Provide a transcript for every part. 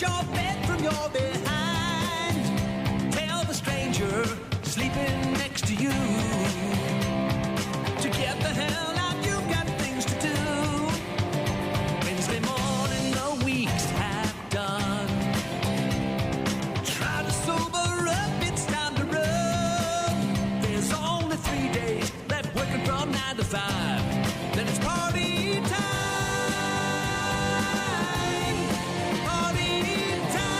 your bed from your behind. Tell the stranger sleeping next to you to get the hell out, you've got things to do. Wednesday morning, the week's half done. Try to sober up, it's time to run. There's only 3 days left working from 9 to 5. Then it's party time. Party time.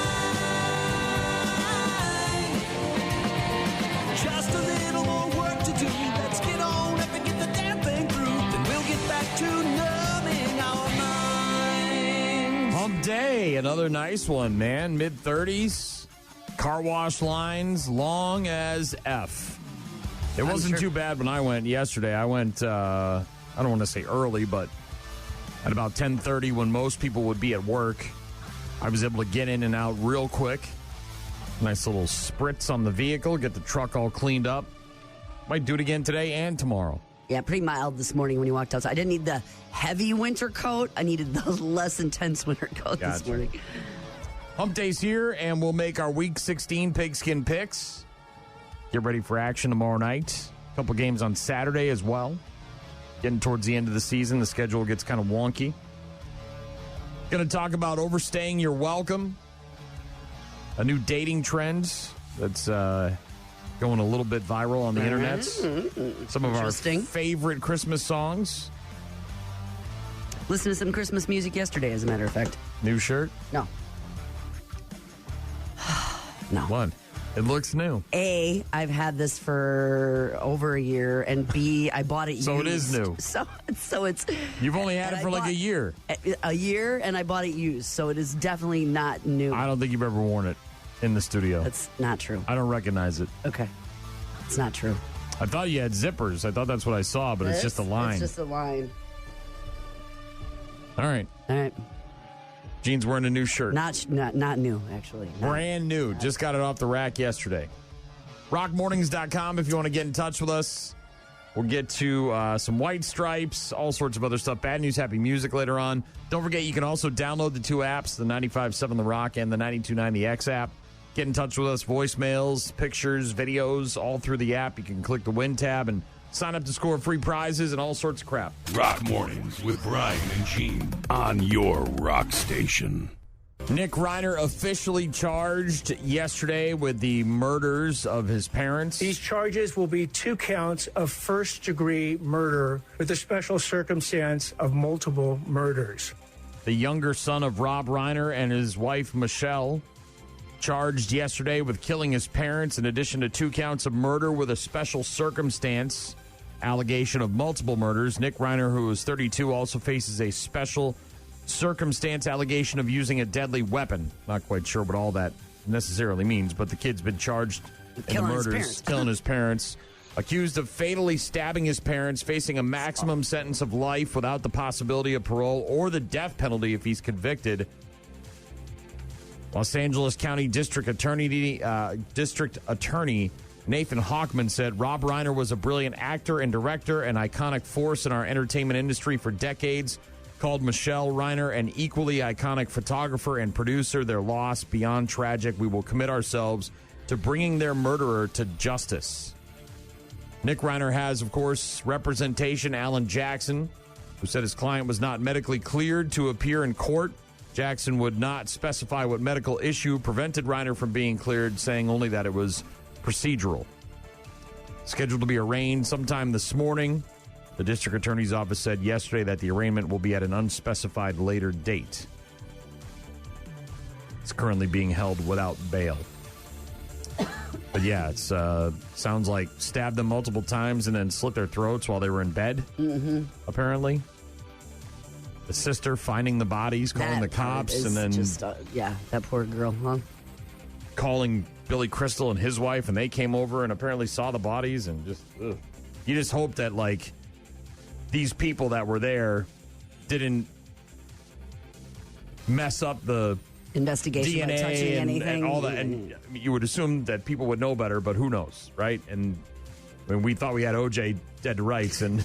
Just a little more work to do. Let's get on up and get the damn thing through. Then we'll get back to numbing our minds. Hump day, another nice one, man. Mid-30s, car wash lines, long as F. It wasn't too bad when I went yesterday. I went, I don't want to say early, but at about 10:30 when most people would be at work, I was able to get in and out real quick. Nice little spritz on the vehicle, get the truck all cleaned up. Might do it again today and tomorrow. Yeah, pretty mild this morning when you walked outside. I didn't need the heavy winter coat. I needed the less intense winter coat this morning. Hump day's here, and we'll make our Week 16 Pigskin Picks. Get ready for action tomorrow night. A couple games on Saturday as well. Getting towards the end of the season, the schedule gets kind of wonky. Going to talk about overstaying your welcome. A new dating trend that's going a little bit viral on the internet. Some of our favorite Christmas songs. Listen to some Christmas music yesterday, as a matter of fact. New shirt? No. No. One. It looks new. A, I've had this for over a year, and B, I bought it used. So it is new. So it's... You've only had it for like a year. A year, and I bought it used, so it is definitely not new. I don't think you've ever worn it in the studio. That's not true. I don't recognize it. Okay. It's not true. I thought you had zippers. I thought that's what I saw, but it's just a line. It's just a line. All right. Gene's wearing a new shirt. Not new, actually. Brand new. Just got it off the rack yesterday. Rockmornings.com if you want to get in touch with us. We'll get to some white stripes, all sorts of other stuff. Bad news, happy music later on. Don't forget, you can also download the two apps, the 95.7 The Rock and the 92.9 The X app. Get in touch with us, voicemails, pictures, videos, all through the app. You can click the Win tab and sign up to score free prizes and all sorts of crap. Rock Mornings with Brian and Gene on your rock station. Nick Reiner officially charged yesterday with the murders of his parents. These charges will be 2 counts of first-degree murder with the special circumstance of multiple murders. The younger son of Rob Reiner and his wife, Michelle, charged yesterday with killing his parents in addition to 2 counts of murder with a special circumstance. Allegation of multiple murders. Nick Reiner, who is 32, also faces a special circumstance allegation of using a deadly weapon. Not quite sure what all that necessarily means, but the kid's been charged in the murders, killing his parents. Accused of fatally stabbing his parents, facing a maximum sentence of life without the possibility of parole or the death penalty if he's convicted. Los Angeles County District Attorney Nathan Hawkman said Rob Reiner was a brilliant actor and director, an iconic force in our entertainment industry for decades. Called Michelle Reiner an equally iconic photographer and producer. Their loss beyond tragic. We will commit ourselves to bringing their murderer to justice. Nick Reiner has, of course, representation. Alan Jackson, who said his client was not medically cleared to appear in court. Jackson would not specify what medical issue prevented Reiner from being cleared, saying only that it was procedural. Scheduled to be arraigned sometime this morning. The district attorney's office said yesterday that the arraignment will be at an unspecified later date. It's currently being held without bail. But yeah, it sounds like stabbed them multiple times and then slit their throats while they were in bed, apparently. The sister finding the bodies, calling the cops, and then... Just, that poor girl, huh? Calling Billy Crystal and his wife, and they came over and apparently saw the bodies, and just... Ugh. You just hope that, like, these people that were there didn't mess up the investigation DNA by touching anything. And all that. And you would assume that people would know better, but who knows, right? And when we thought we had OJ dead to rights and,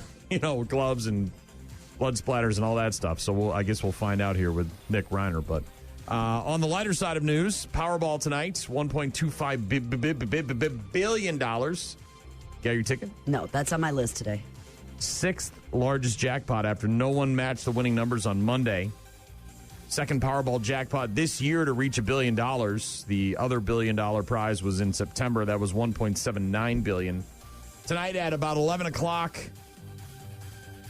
gloves and blood splatters and all that stuff. So I guess we'll find out here with Nick Reiner. But On the lighter side of news, Powerball tonight, $1.25 billion. Got your ticket? No, that's on my list today. Sixth largest jackpot after no one matched the winning numbers on Monday. Second Powerball jackpot this year to reach $1 billion. The other $1 billion prize was in September. That was $1.79 billion. Tonight at about 11 o'clock.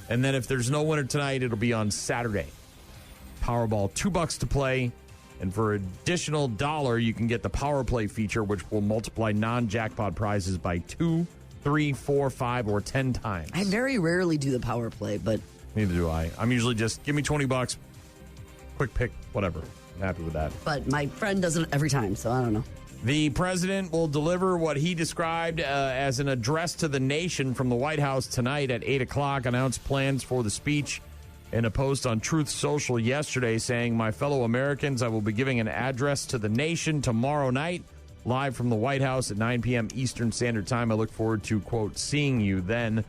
And then if there's no winner tonight, it'll be on Saturday. Powerball, $2 to play. And for an additional $1, you can get the Power Play feature, which will multiply non-jackpot prizes by 2, 3, 4, 5, or 10 times. I very rarely do the Power Play, but... Neither do I. I'm usually just, give me $20, quick pick, whatever. I'm happy with that. But my friend does it every time, so I don't know. The president will deliver what he described as an address to the nation from the White House tonight at 8 o'clock, announced plans for the speech in a post on Truth Social yesterday saying, "My fellow Americans, I will be giving an address to the nation tomorrow night, live from the White House at 9 p.m. Eastern Standard Time. I look forward to, quote, seeing you then."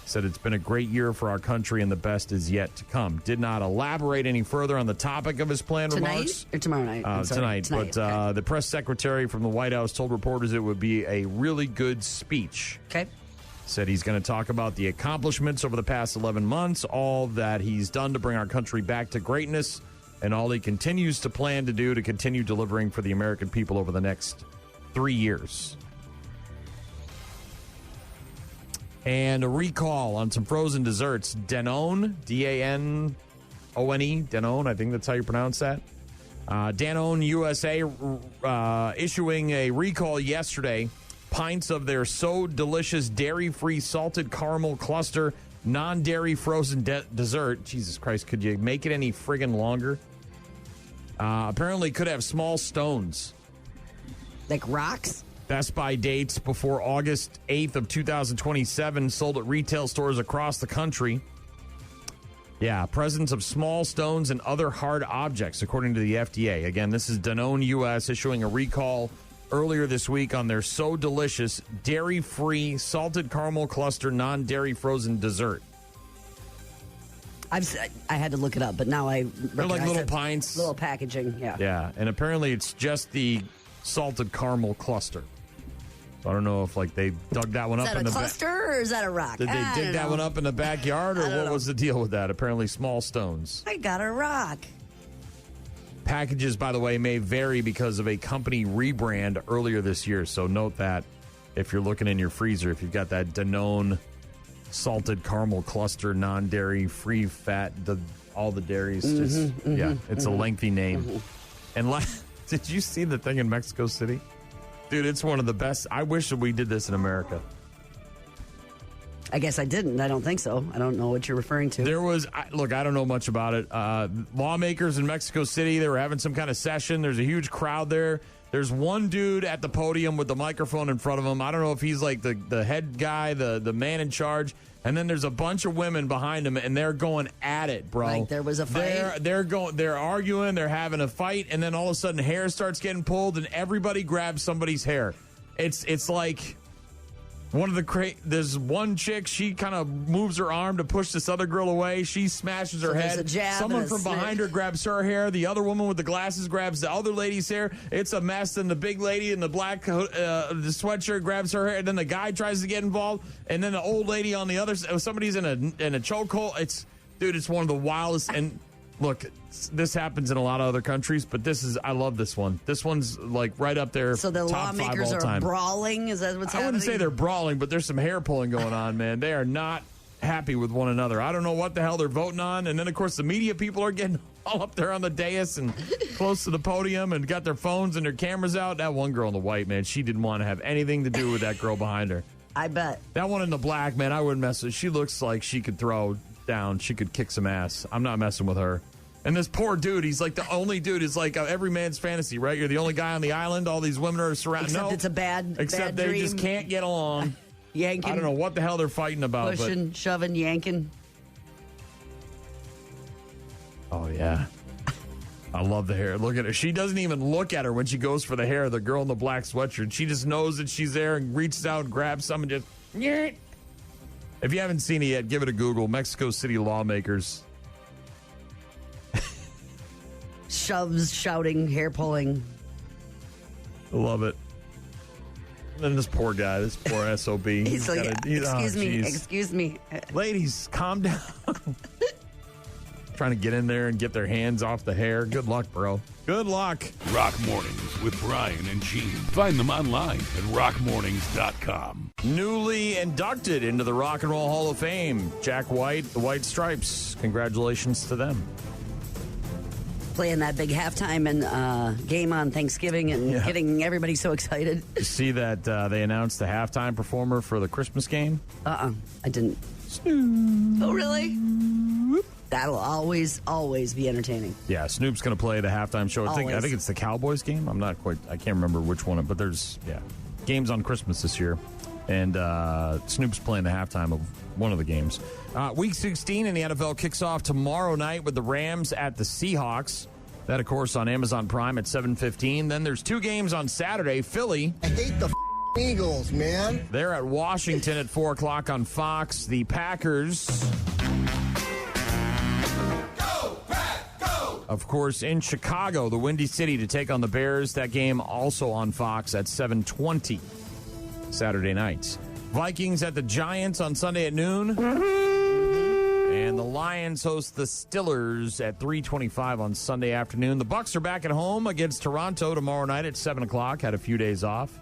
Said it's been a great year for our country and the best is yet to come. Did not elaborate any further on the topic of his planned remarks. Tonight or tomorrow night? Tonight. But okay. The press secretary from the White House told reporters it would be a really good speech. Okay. Said he's going to talk about the accomplishments over the past 11 months, all that he's done to bring our country back to greatness, and all he continues to plan to do to continue delivering for the American people over the next 3 years. And a recall on some frozen desserts. Danone, Danone, Danone, I think that's how you pronounce that. Danone USA issuing a recall yesterday. Pints of their So Delicious dairy-free salted caramel cluster non-dairy frozen dessert. Jesus Christ, could you make it any friggin' longer? Apparently could have small stones. Like rocks? Best Buy dates before August 8th of 2027, sold at retail stores across the country. Yeah, presence of small stones and other hard objects, according to the FDA. Again, this is Danone US issuing a recall earlier this week on their So Delicious dairy-free salted caramel cluster non-dairy frozen dessert. I had to look it up, but now I They're like little pints. Little packaging, yeah. Yeah, and apparently it's just the salted caramel cluster. So I don't know if like they dug that one up in the Is that a cluster or is that a rock? Did they dig that one up in the backyard, or what was the deal with that? Apparently small stones. I got a rock. Packages, by the way, may vary because of a company rebrand earlier this year. So note that if you're looking in your freezer, if you've got that Danone salted caramel cluster, non-dairy, free fat, all the dairies. It's a lengthy name. And did you see the thing in Mexico City? Dude, it's one of the best. I wish that we did this in America. I guess I didn't. I don't think so. I don't know what you're referring to. There was, look, I don't know much about it. Lawmakers in Mexico City, they were having some kind of session. There's a huge crowd there. There's one dude at the podium with the microphone in front of him. I don't know if he's like the head guy, the man in charge. And then there's a bunch of women behind him, and they're going at it, bro. Like there was a fight? They're arguing, they're having a fight, and then all of a sudden hair starts getting pulled, and everybody grabs somebody's hair. It's like one of the there's one chick, she kind of moves her arm to push this other girl away. She smashes her head. A jab. Someone from behind her grabs her hair. The other woman with the glasses grabs the other lady's hair. It's a mess. And the big lady in the black the sweatshirt grabs her hair. And then the guy tries to get involved. And then the old lady on the other side, somebody's in a chokehold. It's one of the wildest. And look, this happens in a lot of other countries, but I love this one. This one's like right up there. So the top lawmakers 5 all time. are brawling? Is that what's happening? I wouldn't say they're brawling, but there's some hair pulling going on, man. They are not happy with one another. I don't know what the hell they're voting on. And then, of course, the media people are getting all up there on the dais and close to the podium and got their phones and their cameras out. That one girl in the white, man, she didn't want to have anything to do with that girl behind her. I bet. That one in the black, man, I wouldn't mess with. She looks like she could throw down. She could kick some ass. I'm not messing with her. And this poor dude, he's like the only dude. It's like every man's fantasy, right? You're the only guy on the island. All these women are surrounded. Except it's a bad Except bad they dream. just can't get along. Yanking. I don't know what the hell they're fighting about. Pushing, shoving, yanking. Oh, yeah. I love the hair. Look at her. She doesn't even look at her when she goes for the hair, the girl in the black sweatshirt. She just knows that she's there and reaches out and grabs some and just... If you haven't seen it yet, give it a Google. Mexico City lawmakers. shoves, shouting, hair pulling. I love it. And then this poor guy, this poor SOB. He's like, excuse me, geez. excuse me. Ladies, calm down. Trying to get in there and get their hands off the hair. Good luck, bro. Good luck. Rock Mornings with Brian and Gene. Find them online at rockmornings.com. Newly inducted into the Rock and Roll Hall of Fame, Jack White, the White Stripes. Congratulations to them. Playing that big halftime and game on Thanksgiving and getting everybody so excited. You see that they announced the halftime performer for the Christmas game? I didn't. Snoop. Oh, really? That'll always be entertaining. Yeah, Snoop's going to play the halftime show. I think it's the Cowboys game. I can't remember which one, but there's games on Christmas this year. And Snoop's playing the halftime of one of the games. Week 16 in the NFL kicks off tomorrow night with the Rams at the Seahawks. That, of course, on Amazon Prime at 7:15. Then there's 2 games on Saturday. Philly. I hate the Eagles, man. They're at Washington at 4 o'clock on Fox. The Packers. Go, Pack, go! Of course, in Chicago, the Windy City to take on the Bears. That game also on Fox at 7:20 Saturday night. Vikings at the Giants on Sunday at noon. And the Lions host the Steelers at 3:25 on Sunday afternoon. The Bucs are back at home against Toronto tomorrow night at 7 o'clock. Had a few days off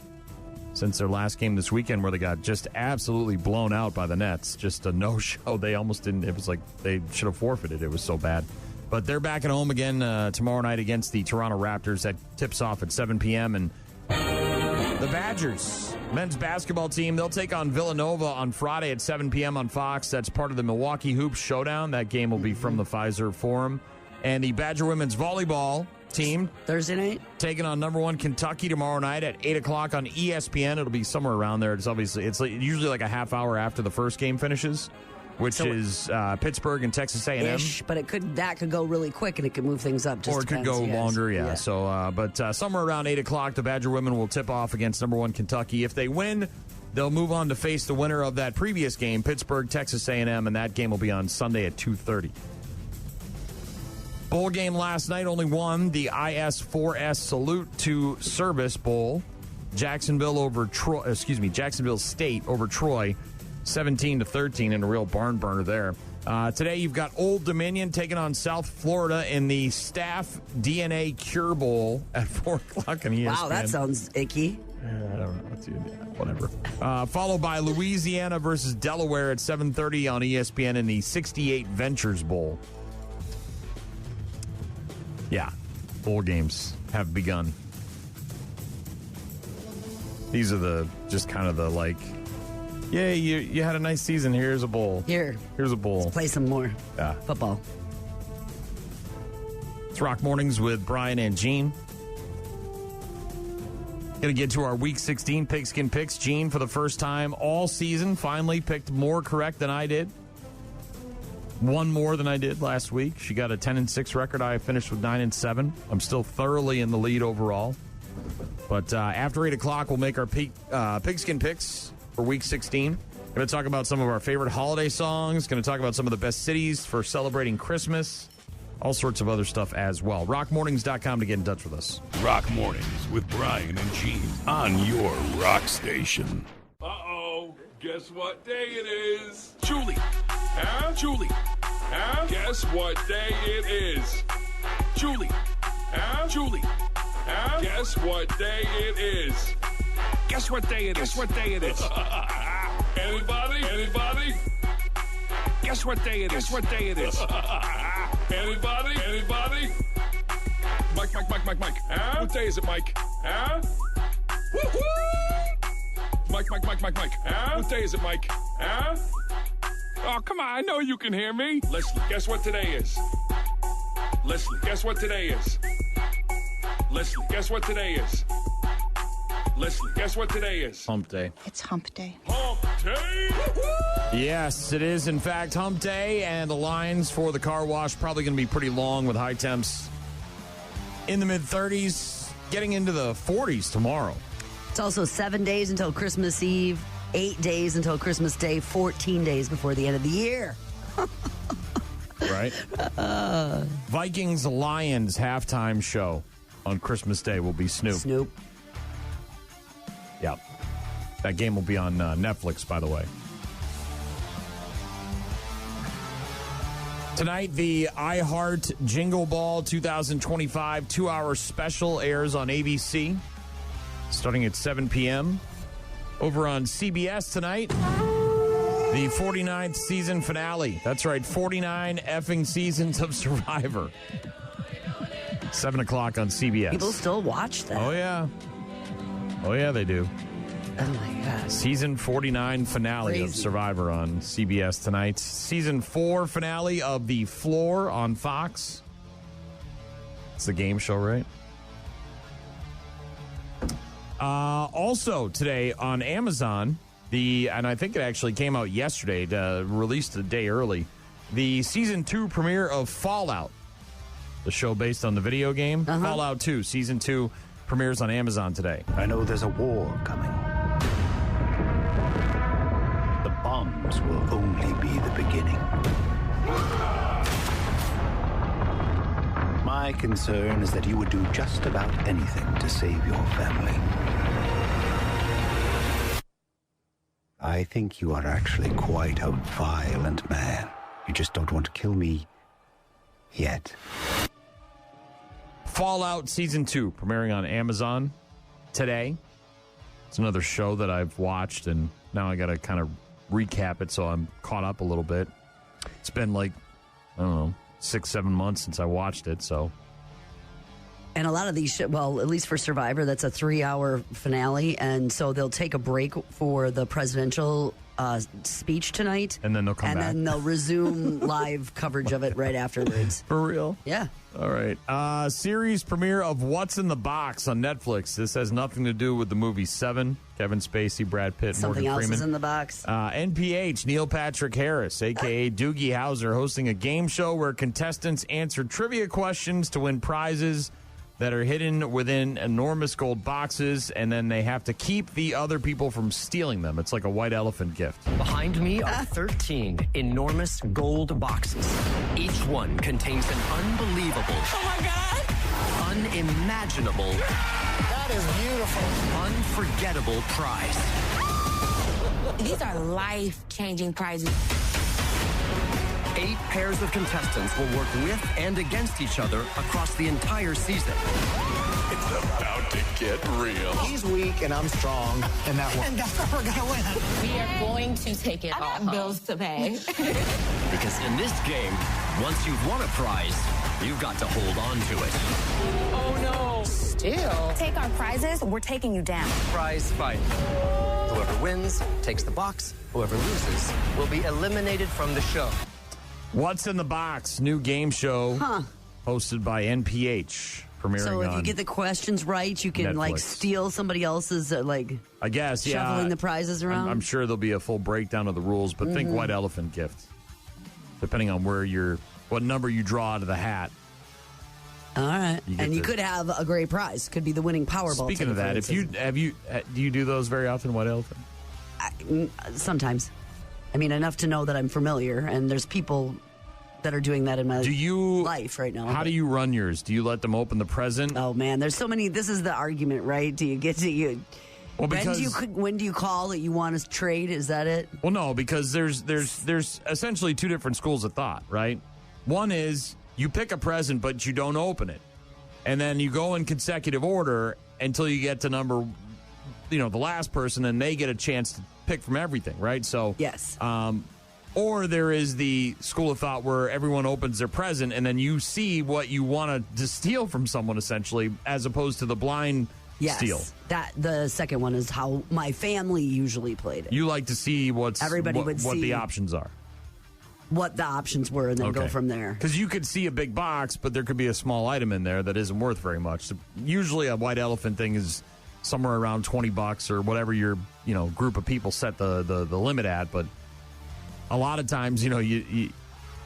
since their last game this weekend where they got just absolutely blown out by the Nets. Just a no-show. They almost didn't. It was like they should have forfeited. It was so bad. But they're back at home again tomorrow night against the Toronto Raptors. That tips off at 7 p.m. And the Badgers, men's basketball team, they'll take on Villanova on Friday at 7 p.m. on Fox. That's part of the Milwaukee Hoops Showdown. That game will be from the Pfizer Forum. And the Badger women's volleyball team Thursday night taking on number 1 Kentucky tomorrow night at 8 o'clock on ESPN. It'll be somewhere around there. It's usually like a half hour after the first game finishes, which is Pittsburgh and Texas A&M. But that could go really quick and it could move things up. Or it could go longer, yeah. So, but somewhere around 8 o'clock, the Badger women will tip off against number 1 Kentucky. If they win, they'll move on to face the winner of that previous game, Pittsburgh, Texas A&M, and that game will be on Sunday at 2:30. Bowl game last night, only one, the IS-4S Salute to Service Bowl. Jacksonville State over Troy, 17-13 in a real barn burner there. Today you've got Old Dominion taking on South Florida in the Staff DNA Cure Bowl at 4 o'clock on ESPN. Wow, that sounds icky. I don't know. Whatever. Followed by Louisiana versus Delaware at 7:30 on ESPN in the 68 Ventures Bowl. Yeah, bowl games have begun. These are you had a nice season. Here's a bowl. Here's a bowl. Let's play some more football. It's Rock Mornings with Brian and Gene. Going to get to our Week 16 Pigskin Picks. Gene, for the first time all season, finally picked more correct than I did. One more than I did last week. She got a 10-6 record. I finished with 9-7. I'm still thoroughly in the lead overall. But after 8 o'clock, we'll make our Pigskin Picks for Week 16. Going to talk about some of our favorite holiday songs. Going to talk about some of the best cities for celebrating Christmas. All sorts of other stuff as well. Rockmornings.com to get in touch with us. Rock Mornings with Brian and Gene on your rock station. Uh-oh. Guess what day it is? Julie. Huh? Julie. Huh? Guess what day it is? Julie. Huh? Julie. Huh? Guess what day it is? Guess what day it is? Guess what day it is? Anybody? Anybody? Guess what day it is? Guess what day it is? Anybody? Anybody? Mike. Huh? What day is it, Mike? Huh? Woo-hoo! Mike. Huh? What day is it, Mike? Huh? Oh, come on. I know you can hear me. Leslie, guess what today is? Leslie, guess what today is? Leslie, guess what today is? Leslie, guess what today is? Hump Day. It's hump day. Hump Day! Woo-hoo! Yes, it is, in fact, Hump Day, and the lines for the car wash probably going to be pretty long with high temps in the mid-30s, getting into the 40s tomorrow. It's also 7 days until Christmas Eve, 8 days until Christmas Day, 14 days before the end of the year. Right? Vikings-Lions halftime show on Christmas Day will be Snoop. Snoop. Yep. That game will be on Netflix, by the way. Tonight, the iHeart Jingle Ball 2025 2-hour special airs on ABC, starting at 7 p.m. Over on CBS tonight, the 49th season finale. That's right, 49 effing seasons of Survivor. 7 o'clock on CBS. People still watch that. Oh, yeah. Oh, yeah, they do. Oh, my God. Season 49 finale Crazy. of Survivor on CBS tonight. Season 4 finale of The Floor on Fox. It's the game show, right? Also today on Amazon, and I think it actually came out yesterday, released a day early, the Season 2 premiere of Fallout, the show based on the video game. Fallout 2, Season 2 premieres on Amazon today. I know there's a war coming. The bombs will only be the beginning. My concern is that you would do just about anything to save your family. I think you are actually quite a violent man. You just don't want to kill me yet. Fallout Season 2 premiering on Amazon today. It's another show that I've watched, and now I got to kind of recap it so I'm caught up a little bit. It's been like, I don't know, 6-7 months since I watched it, so. And a lot of these, well, at least for Survivor, that's a 3-hour finale, and so they'll take a break for the presidential speech tonight. And then they'll come back. And then they'll resume live coverage of it right afterwards. For real? Yeah. All right. Series premiere of What's in the Box on Netflix. This has nothing to do with the movie Seven. Kevin Spacey, Brad Pitt, Something Morgan else Freeman. is in the box. NPH, Neil Patrick Harris, a.k.a. Doogie Howser, hosting a game show where contestants answer trivia questions to win prizes that are hidden within enormous gold boxes, and then they have to keep the other people from stealing them. It's like a white elephant gift. Behind me are 13 enormous gold boxes. Each one contains an unbelievable, oh my God, unimaginable, That is beautiful. unforgettable prize. These are life-changing prizes. 8 pairs of contestants will work with and against each other across the entire season. It's about to get real. He's weak and I'm strong. And that one. And that's what we're gonna win. We are going to take it all. Bills to pay. Because in this game, once you've won a prize, you've got to hold on to it. Oh, no. Still. Take our prizes, we're taking you down. Prize fight. Whoever wins takes the box. Whoever loses will be eliminated from the show. What's in the Box, new game show hosted by NPH, premiering So if on you get the questions right, you can like Netflix. steal somebody else's, I guess, yeah. shuffling the prizes around. I'm sure there'll be a full breakdown of the rules, but think white elephant gift. Depending on what number you draw out of the hat. All right, You get and you to- could have a great prize. Could be the winning Powerball. Speaking of that, ticket, for instance. do you do those very often, white elephant? Sometimes, I mean, enough to know that I'm familiar, and there's people that are doing that in my life right now. How do you run yours? Do you let them open the present? Oh man, there's so many. This is the argument, right? Do you get to you? Well, because when do you call that you want to trade? Is that it? Well, no, because there's essentially two different schools of thought, right? One is you pick a present, but you don't open it, and then you go in consecutive order until you get to number, the last person, and they get a chance to pick from everything, right? So yes. Or there is the school of thought where everyone opens their present, and then you see what you want to steal from someone, essentially, as opposed to the blind steal. That the second one is how my family usually played it. You like to see what see the options are. What the options were, and then go from there. Because you could see a big box, but there could be a small item in there that isn't worth very much. So usually a white elephant thing is somewhere around $20 or whatever your group of people set the limit at. But a lot of times, you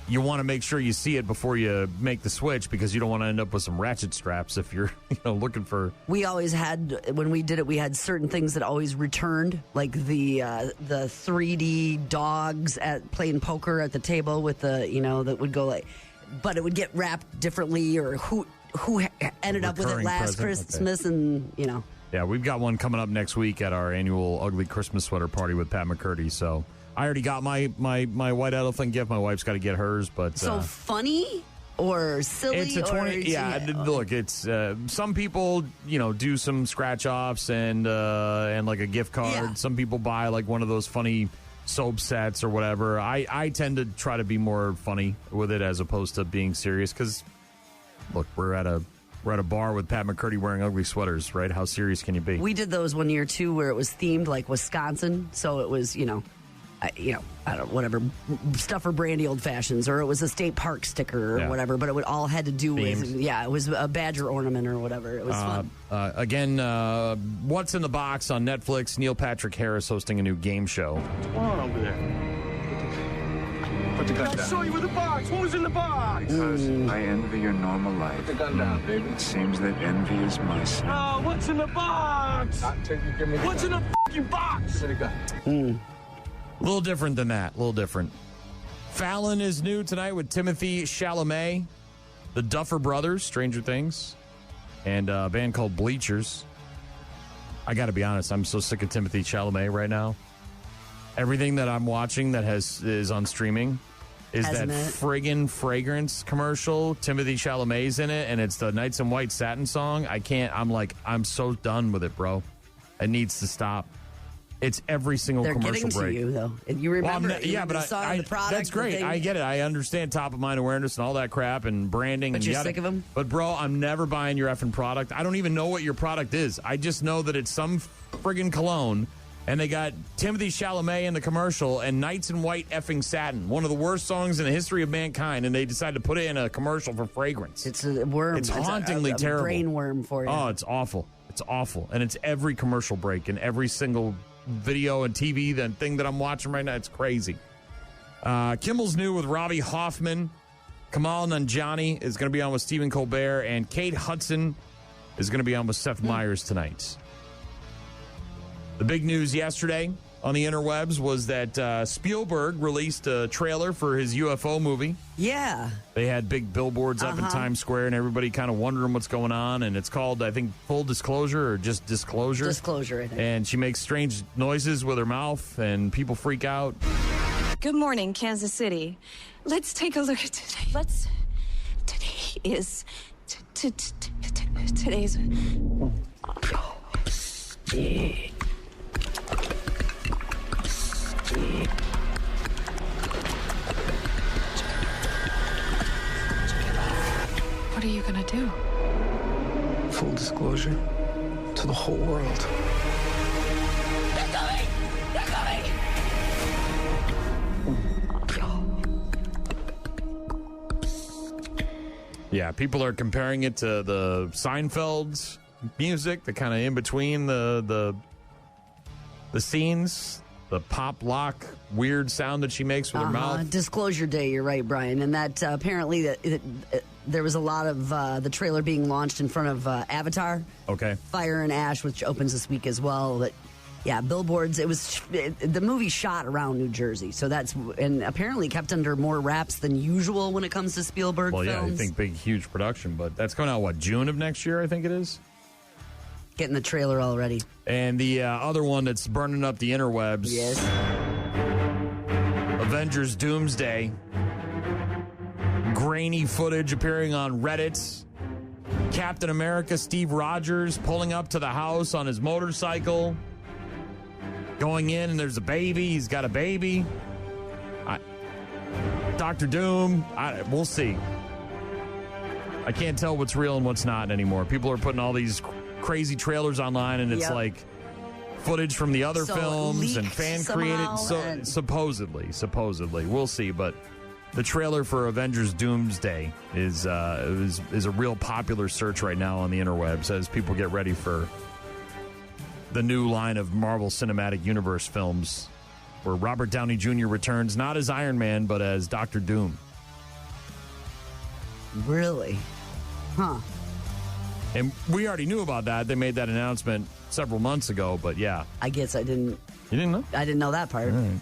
you want to make sure you see it before you make the switch because you don't want to end up with some ratchet straps if you're looking for. We always had, when we did it, we had certain things that always returned, like the 3D dogs at playing poker at the table with the, that would go like, but it would get wrapped differently, or who ended up with it last Christmas, okay. And Yeah, we've got one coming up next week at our annual Ugly Christmas Sweater Party with Pat McCurdy. So I already got my white elephant gift. My wife's got to get hers. But so funny or silly? It's a 20. Look, it's some people do some scratch offs and like a gift card. Yeah. Some people buy like one of those funny soap sets or whatever. I tend to try to be more funny with it as opposed to being serious because, look, we're at a bar with Pat McCurdy wearing ugly sweaters, right? How serious can you be? We did those one year too, where it was themed like Wisconsin, so it was I don't know, whatever stuff for Brandy Old Fashions, or it was a state park sticker or whatever, but it would all had to do with it was a badger ornament or whatever. It was fun. Again, What's in the Box on Netflix? Neil Patrick Harris hosting a new game show. What's going on over there? Put the gun down. I saw you with the box. What was in the box? Because I envy your normal life. Put the gun down, baby. It seems that envy is my sin. Oh, what's in the box? Not until you give me the What's gun. In the fucking box? Put the gun. A little different than that. A little different. Fallon is new tonight with Timothy Chalamet, the Duffer Brothers, Stranger Things, and a band called Bleachers. I got to be honest, I'm so sick of Timothy Chalamet right now. Everything that I'm watching that is on streaming is that friggin' fragrance commercial. Timothy Chalamet's in it, and it's the Nights in White Satin song. I'm so done with it, bro. It needs to stop. It's every single commercial break. They're getting to you, though. And you remember the product. That's great. I get it. I understand top-of-mind awareness and all that crap and branding. But you're sick of them? But, bro, I'm never buying your effing product. I don't even know what your product is. I just know that it's some friggin' cologne, and they got Timothy Chalamet in the commercial and Nights in White effing Satin, one of the worst songs in the history of mankind, and they decided to put it in a commercial for fragrance. It's a worm. It's hauntingly terrible. Brain worm for you. Oh, it's awful. It's awful. And it's every commercial break and every single video and TV, the thing that I'm watching right now. It's crazy. Kimmel's new with Robbie Hoffman. Kamal Nanjiani is going to be on with Stephen Colbert, and Kate Hudson is going to be on with Seth Meyers tonight. The big news yesterday on the interwebs was that Spielberg released a trailer for his UFO movie. Yeah. They had big billboards up in Times Square, and everybody kind of wondering what's going on. And it's called, I think, Full Disclosure or just Disclosure. Disclosure, I think. And she makes strange noises with her mouth, and people freak out. Good morning, Kansas City. Let's take a look at today. Today is... Today's... What are you gonna do? Full disclosure to the whole world. They're coming! They're coming! Yeah, people are comparing it to the Seinfeld's music, the kind of in between the scenes. The pop lock weird sound that she makes with her mouth. Disclosure Day, you're right, Brian. And that apparently there was a lot of the trailer being launched in front of Avatar. Okay. Fire and Ash, which opens this week as well. But yeah, billboards. The movie shot around New Jersey, so and apparently kept under more wraps than usual when it comes to Spielberg films. Well, yeah, I think big, huge production, but that's coming out June of next year, I think it is. Getting the trailer already. And the other one that's burning up the interwebs. Yes. Avengers Doomsday. Grainy footage appearing on Reddit. Captain America Steve Rogers pulling up to the house on his motorcycle. Going in and there's a baby. He's got a baby. Dr. Doom. We'll see. I can't tell what's real and what's not anymore. People are putting all these crazy trailers online, and it's like footage from the other films and fan created. Supposedly, we'll see. But the trailer for Avengers Doomsday is a real popular search right now on the interwebs as people get ready for the new line of Marvel Cinematic Universe films, where Robert Downey Jr. returns not as Iron Man but as Dr. Doom. Really? Huh. And we already knew about that. They made that announcement several months ago, but yeah. I guess I didn't. You didn't know? I didn't know that part. All right.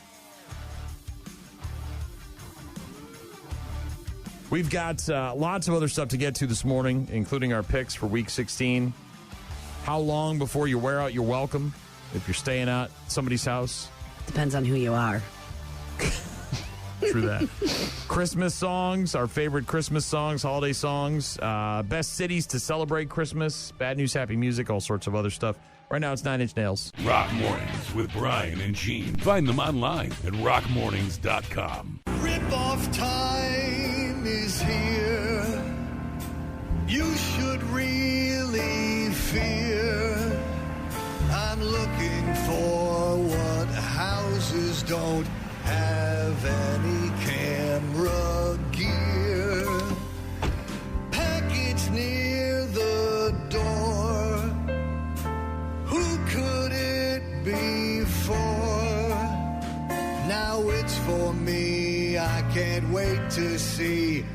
We've got lots of other stuff to get to this morning, including our picks for Week 16. How long before you wear out your welcome if you're staying at somebody's house? Depends on who you are. True that. Christmas songs, our favorite Christmas songs, holiday songs, best cities to celebrate Christmas, bad news, happy music, all sorts of other stuff. Right now it's 9 Inch Nails. Rock Mornings with Brian and Gene. Find them online at rockmornings.com. Rip-off time is here. You should really fear. I'm looking for what houses don't have any camera gear. Package near the door. Who could it be for? Now it's for me. I can't wait to see.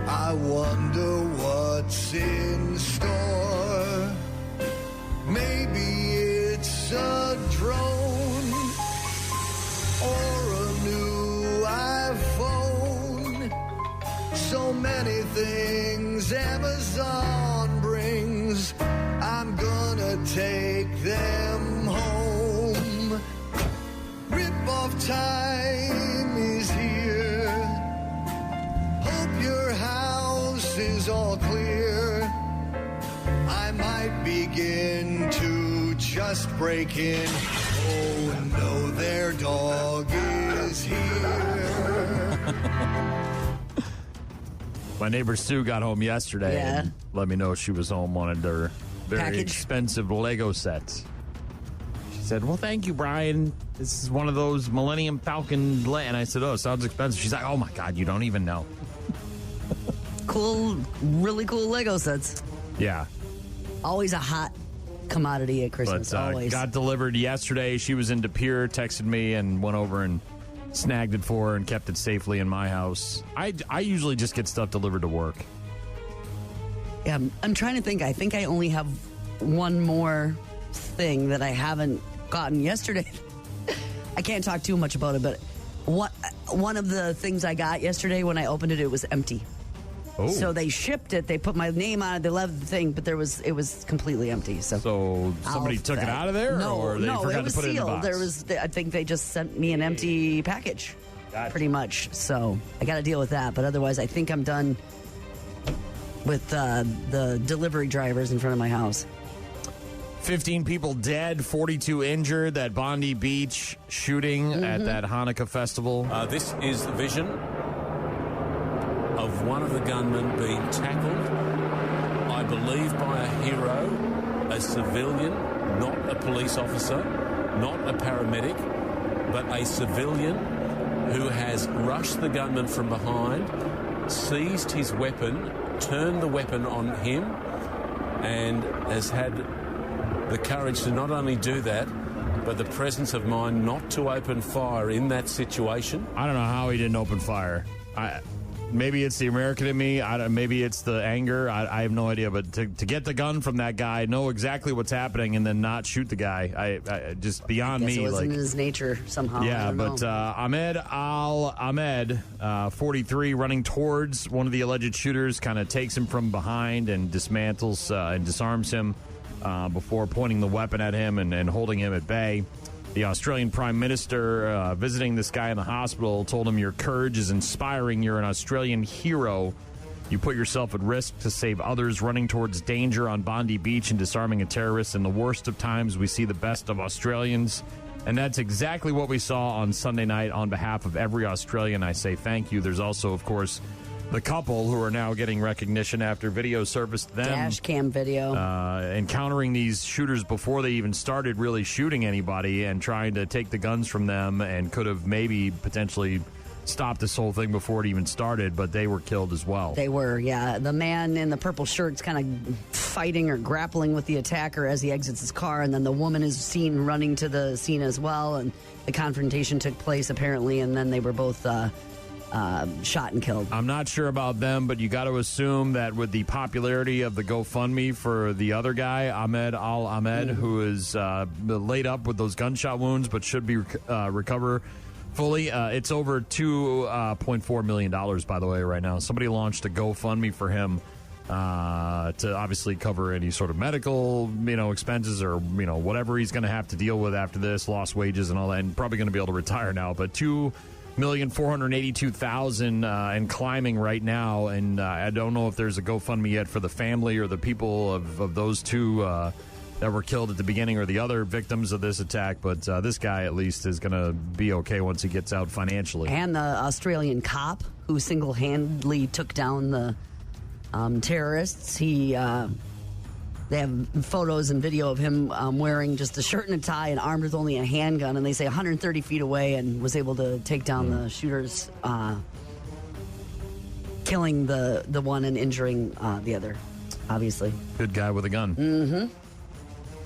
I wonder what's in store. Maybe it's a drone or a new iPhone. So many things Amazon brings. I'm gonna take them home. Rip-off time is here. Hope your house is all clear. I might begin to just break in. Oh no, their dog is here. My neighbor Sue got home yesterday and let me know she was home, wanted her very expensive Lego sets. She said, well, thank you, Brian. This is one of those Millennium Falcon. And I said, oh, it sounds expensive. She's like, oh, my God, you don't even know. Cool, really cool Lego sets. Yeah. Always a hot commodity at Christmas. But always. got delivered yesterday. She was in De Pere, texted me, and went over and snagged it for her and kept it safely in my house. I usually just get stuff delivered to work. Yeah, I'm trying to think. I think I only have one more thing that I haven't gotten yesterday. I can't talk too much about it, but one of the things I got yesterday when I opened it, it was empty. Oh. So they shipped it. They put my name on it. They loved the thing, but it was completely empty. So somebody took it out of there, or they forgot it was to put sealed. it in the box? I think they just sent me an empty package, pretty much. So I got to deal with that. But otherwise, I think I'm done with the delivery drivers in front of my house. 15 people dead, 42 injured. That Bondi Beach shooting at that Hanukkah festival. This is the vision of one of the gunmen being tackled, I believe, by a hero, a civilian, not a police officer, not a paramedic, but a civilian who has rushed the gunman from behind, seized his weapon, turned the weapon on him, and has had the courage to not only do that, but the presence of mind not to open fire in that situation. I don't know how he didn't open fire. Maybe it's the American in me. Maybe it's the anger. I have no idea. But to get the gun from that guy, know exactly what's happening, and then not shoot the guy, I just beyond me. It wasn't in his nature somehow. Yeah, but Ahmed Al-Ahmed, 43, running towards one of the alleged shooters, kind of takes him from behind and dismantles and disarms him before pointing the weapon at him and holding him at bay. The Australian Prime Minister visiting this guy in the hospital told him, your courage is inspiring. You're an Australian hero. You put yourself at risk to save others, running towards danger on Bondi Beach and disarming a terrorist. In the worst of times, we see the best of Australians. And that's exactly what we saw on Sunday night. On behalf of every Australian, I say thank you. There's also, of course, the couple who are now getting recognition after video surfaced them. Dash cam video. Encountering these shooters before they even started really shooting anybody and trying to take the guns from them, and could have maybe potentially stopped this whole thing before it even started, but they were killed as well. They were, yeah. The man in the purple shirt's kind of fighting or grappling with the attacker as he exits his car, and then the woman is seen running to the scene as well, and the confrontation took place apparently, and then they were both shot and killed. I'm not sure about them, but you got to assume that with the popularity of the GoFundMe for the other guy, Ahmed Al-Ahmed, who is laid up with those gunshot wounds but should be recover fully, it's over $2.4 million, by the way, right now. Somebody launched a GoFundMe for him to obviously cover any sort of medical, expenses or, whatever he's going to have to deal with after this, lost wages and all that, and probably going to be able to retire now. But $2,482,000 and climbing right now, and I don't know if there's a GoFundMe yet for the family or the people of those two that were killed at the beginning or the other victims of this attack, but this guy at least is going to be okay once he gets out financially. And the Australian cop who single-handedly took down the terrorists, they have photos and video of him wearing just a shirt and a tie and armed with only a handgun, and they say 130 feet away, and was able to take down the shooters, killing the one and injuring the other, obviously. Good guy with a gun. Mm-hmm.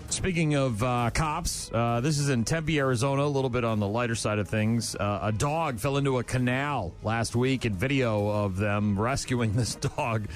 Speaking of cops, this is in Tempe, Arizona, a little bit on the lighter side of things. A dog fell into a canal last week, and video of them rescuing this dog.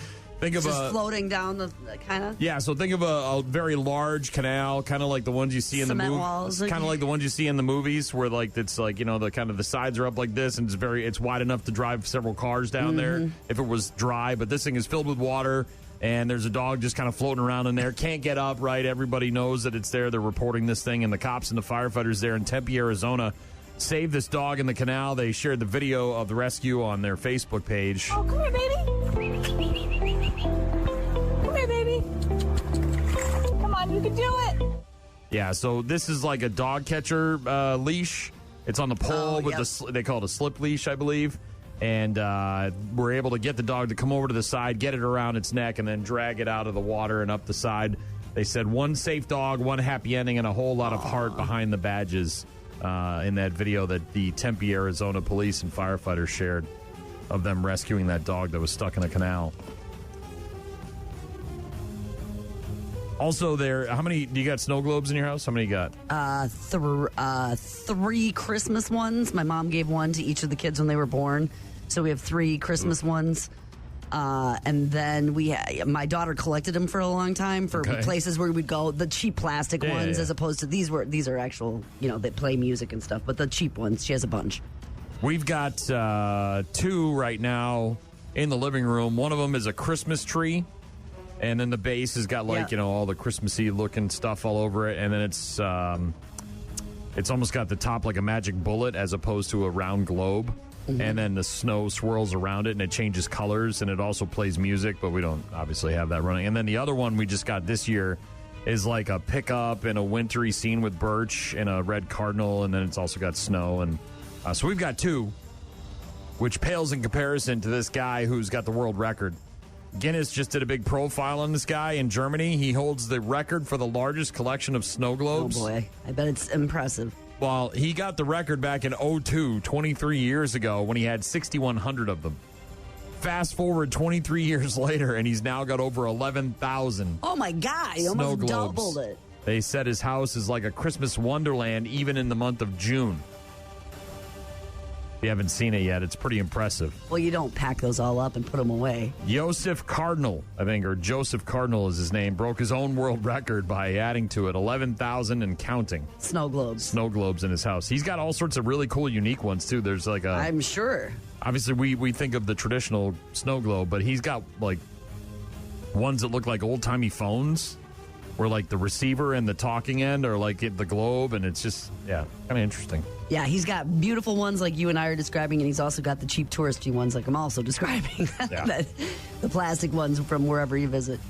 Think of just floating down the kind of. Yeah, so think of a very large canal, kind of like the ones you see in the movies. Kind of like the ones you see in the movies, where it's the kind of the sides are up like this, and it's wide enough to drive several cars down there if it was dry. But this thing is filled with water, and there's a dog just kind of floating around in there. Can't get up. Right, everybody knows that it's there. They're reporting this thing, and the cops and the firefighters there in Tempe, Arizona, saved this dog in the canal. They shared the video of the rescue on their Facebook page. Oh, come here, baby. Come here, baby. Come on, you can do it. Yeah, so this is like a dog catcher leash. It's on the pole with they call it a slip leash, I believe. And we're able to get the dog to come over to the side, get it around its neck, and then drag it out of the water and up the side. They said one safe dog, one happy ending, and a whole lot of heart behind the badges in that video that the Tempe, Arizona police and firefighters shared of them rescuing that dog that was stuck in a canal. Also, how many do you got snow globes in your house? How many you got? 3 Christmas ones. My mom gave one to each of the kids when they were born, so we have 3 Christmas ones. And then my daughter collected them for a long time for places where we'd go. The cheap plastic ones, as opposed to these are actual. They play music and stuff. But the cheap ones, she has a bunch. We've got 2 right now in the living room. One of them is a Christmas tree. And then the base has got all the Christmassy looking stuff all over it. And then it's almost got the top like a magic bullet as opposed to a round globe. Mm-hmm. And then the snow swirls around it and it changes colors and it also plays music, but we don't obviously have that running. And then the other one we just got this year is like a pickup and a wintry scene with birch and a red cardinal. And then it's also got snow. And so we've got 2, which pales in comparison to this guy who's got the world record. Guinness just did a big profile on this guy in Germany. He holds the record for the largest collection of snow globes. Oh, boy. I bet it's impressive. Well, he got the record back in 2002, 23 years ago, when he had 6,100 of them. Fast forward 23 years later, and he's now got over 11,000. Oh, my God. He snow almost globes. doubled it. They said his house is like a Christmas wonderland, even in the month of June. If you haven't seen it yet, it's pretty impressive. Well, you don't pack those all up and put them away. Joseph Cardinal, I think, or Joseph Cardinal is his name, broke his own world record by adding to it 11,000 and counting. Snow globes. Snow globes in his house. He's got all sorts of really cool, unique ones, too. There's like a... I'm sure. Obviously, we think of the traditional snow globe, but he's got, like, ones that look like old-timey phones, where, like, the receiver and the talking end are, like, the globe, and it's just, kind of interesting. Yeah, he's got beautiful ones like you and I are describing, and he's also got the cheap touristy ones like I'm also describing. The plastic ones from wherever you visit.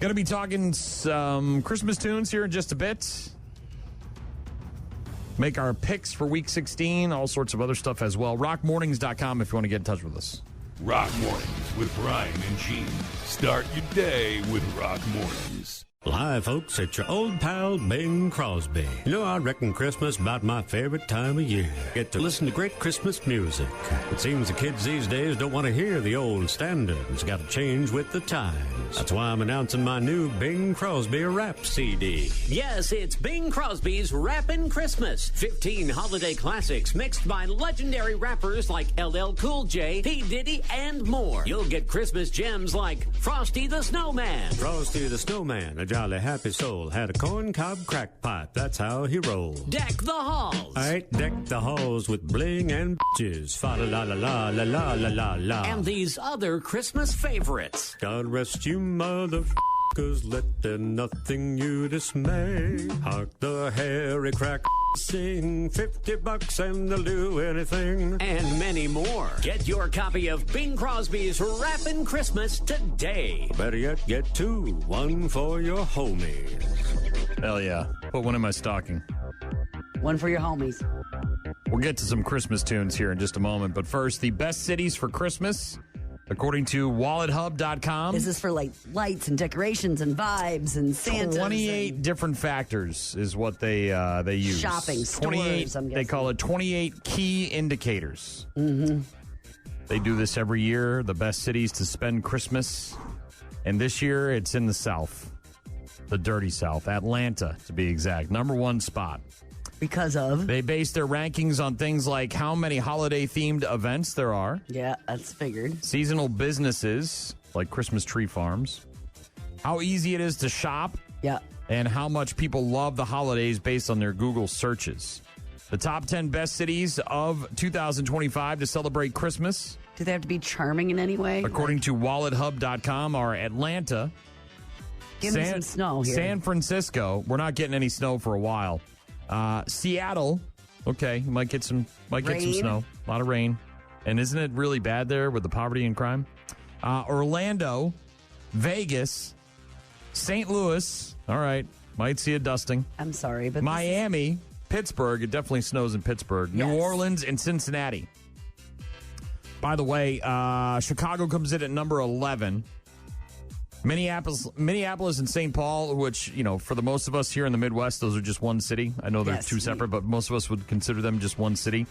Going to be talking some Christmas tunes here in just a bit. Make our picks for Week 16, all sorts of other stuff as well. RockMornings.com if you want to get in touch with us. Rock Mornings with Brian and Gene. Start your day with Rock Mornings. Well, hi, folks. It's your old pal, Bing Crosby. You know, I reckon Christmas about my favorite time of year. Get to listen to great Christmas music. It seems the kids these days don't want to hear the old standards. Got to change with the times. That's why I'm announcing my new Bing Crosby rap CD. Yes, it's Bing Crosby's Rappin' Christmas. 15 holiday classics mixed by legendary rappers like LL Cool J, P. Diddy, and more. You'll get Christmas gems like Frosty the Snowman. Frosty the Snowman, a jolly happy soul, had a corncob crack pipe. That's how he rolled. Deck the halls. I deck the halls with bling and bitches. Fa la la la la la la la la. And these other Christmas favorites. God rest you, motherfuckers. Let there nothing you dismay. Hark the hairy crack. Sing $50 and they'll do anything. And many more. Get your copy of Bing Crosby's Rappin' Christmas today. Better yet, get two. One for your homies. Hell yeah. Put one in my stocking. One for your homies. We'll get to some Christmas tunes here in just a moment. But first, the best cities for Christmas, according to WalletHub.com. Is this for like lights and decorations and vibes and Santa? 28 different factors is what they use. Shopping, stores, I'm guessing. They call it 28 key indicators. Mm-hmm. They do this every year, the best cities to spend Christmas. And this year, it's in the South, the dirty South, Atlanta to be exact. Number one spot. Because of? They base their rankings on things like how many holiday-themed events there are. Yeah, that's figured. Seasonal businesses, like Christmas tree farms. How easy it is to shop. Yeah. And how much people love the holidays based on their Google searches. The top 10 best cities of 2025 to celebrate Christmas. Do they have to be charming in any way? According to WalletHub.com, are Atlanta. Give me some snow here. San Francisco. We're not getting any snow for a while. Seattle, okay, you might get some snow. A lot of rain. And isn't it really bad there with the poverty and crime? Orlando, Vegas, St. Louis, all right, might see a dusting. I'm sorry, but Miami, Pittsburgh, it definitely snows in Pittsburgh. Yes. New Orleans and Cincinnati. By the way, Chicago comes in at number 11. Minneapolis and St. Paul, which, you know, for the most of us here in the Midwest, those are just one city. I know they're two separate, but most of us would consider them just one city.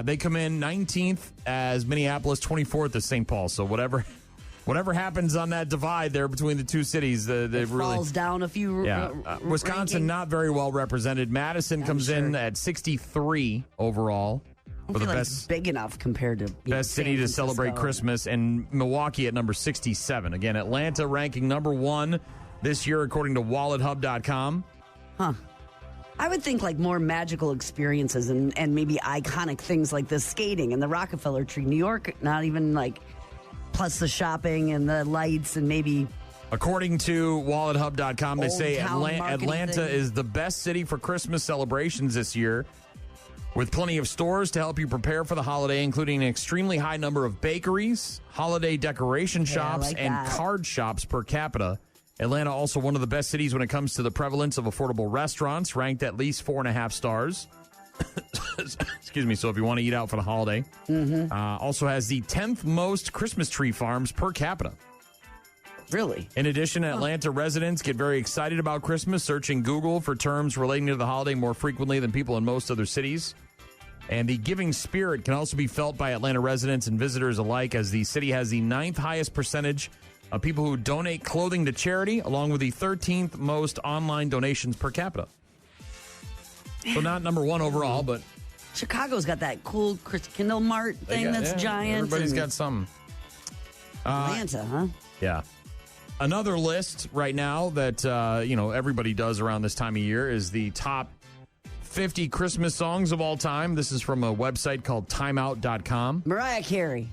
They come in 19th as Minneapolis, 24th as St. Paul. So whatever happens on that divide there between the two cities, it really falls down a few. Wisconsin, not very well represented. Madison comes in at 63 overall. I feel like it's big enough compared to best city to celebrate Christmas, and Milwaukee at number 67. Again, Atlanta ranking number 1 this year, according to WalletHub.com. Huh. I would think like more magical experiences and maybe iconic things like the skating and the Rockefeller tree. New York, not even like, plus the shopping and the lights and maybe. According to WalletHub.com, they say Atlanta thing. is the best city for Christmas celebrations this year, with plenty of stores to help you prepare for the holiday, including an extremely high number of bakeries, holiday decoration shops, and card shops per capita. Atlanta also one of the best cities when it comes to the prevalence of affordable restaurants, ranked at least 4.5 stars. Excuse me. So if you want to eat out for the holiday, also has the 10th most Christmas tree farms per capita. Really? In addition, Atlanta residents get very excited about Christmas, searching Google for terms relating to the holiday more frequently than people in most other cities. And the giving spirit can also be felt by Atlanta residents and visitors alike, as the city has the 9th highest percentage of people who donate clothing to charity, along with the 13th most online donations per capita. So not number 1 overall, but Chicago's got that cool Kindle Mart thing that's giant. Everybody's got something. Atlanta, huh? Yeah. Another list right now that everybody does around this time of year is the top 50 Christmas songs of all time. This is from a website called timeout.com. Mariah Carey.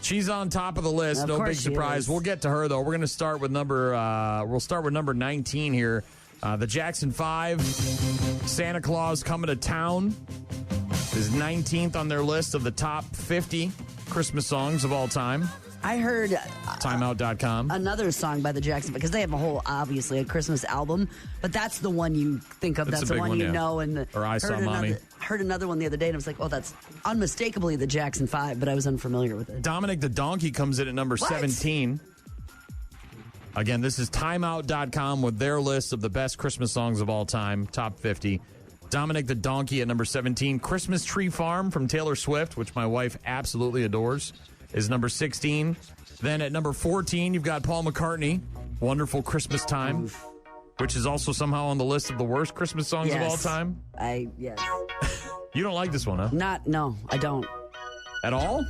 She's on top of the list. No big surprise. We'll get to her though. We're going to start with number 19 here. The Jackson 5, Santa Claus Coming to Town, is 19th on their list of the top 50 Christmas songs of all time. I heard timeout.com. Another song by the Jackson, because they have obviously a Christmas album, but that's the one you think of. That's the one you know. Or I Saw Mommy. Heard another one the other day, and I was like, oh, that's unmistakably the Jackson 5, but I was unfamiliar with it. Dominic the Donkey comes in at number 17. Again, this is timeout.com with their list of the best Christmas songs of all time, top 50. Dominic the Donkey at number 17. Christmas Tree Farm from Taylor Swift, which my wife absolutely adores, is number 16. Then at number 14, you've got Paul McCartney, Wonderful Christmas Time, which is also somehow on the list of the worst Christmas songs of all time. Yes. You don't like this one, huh? No, I don't. At all?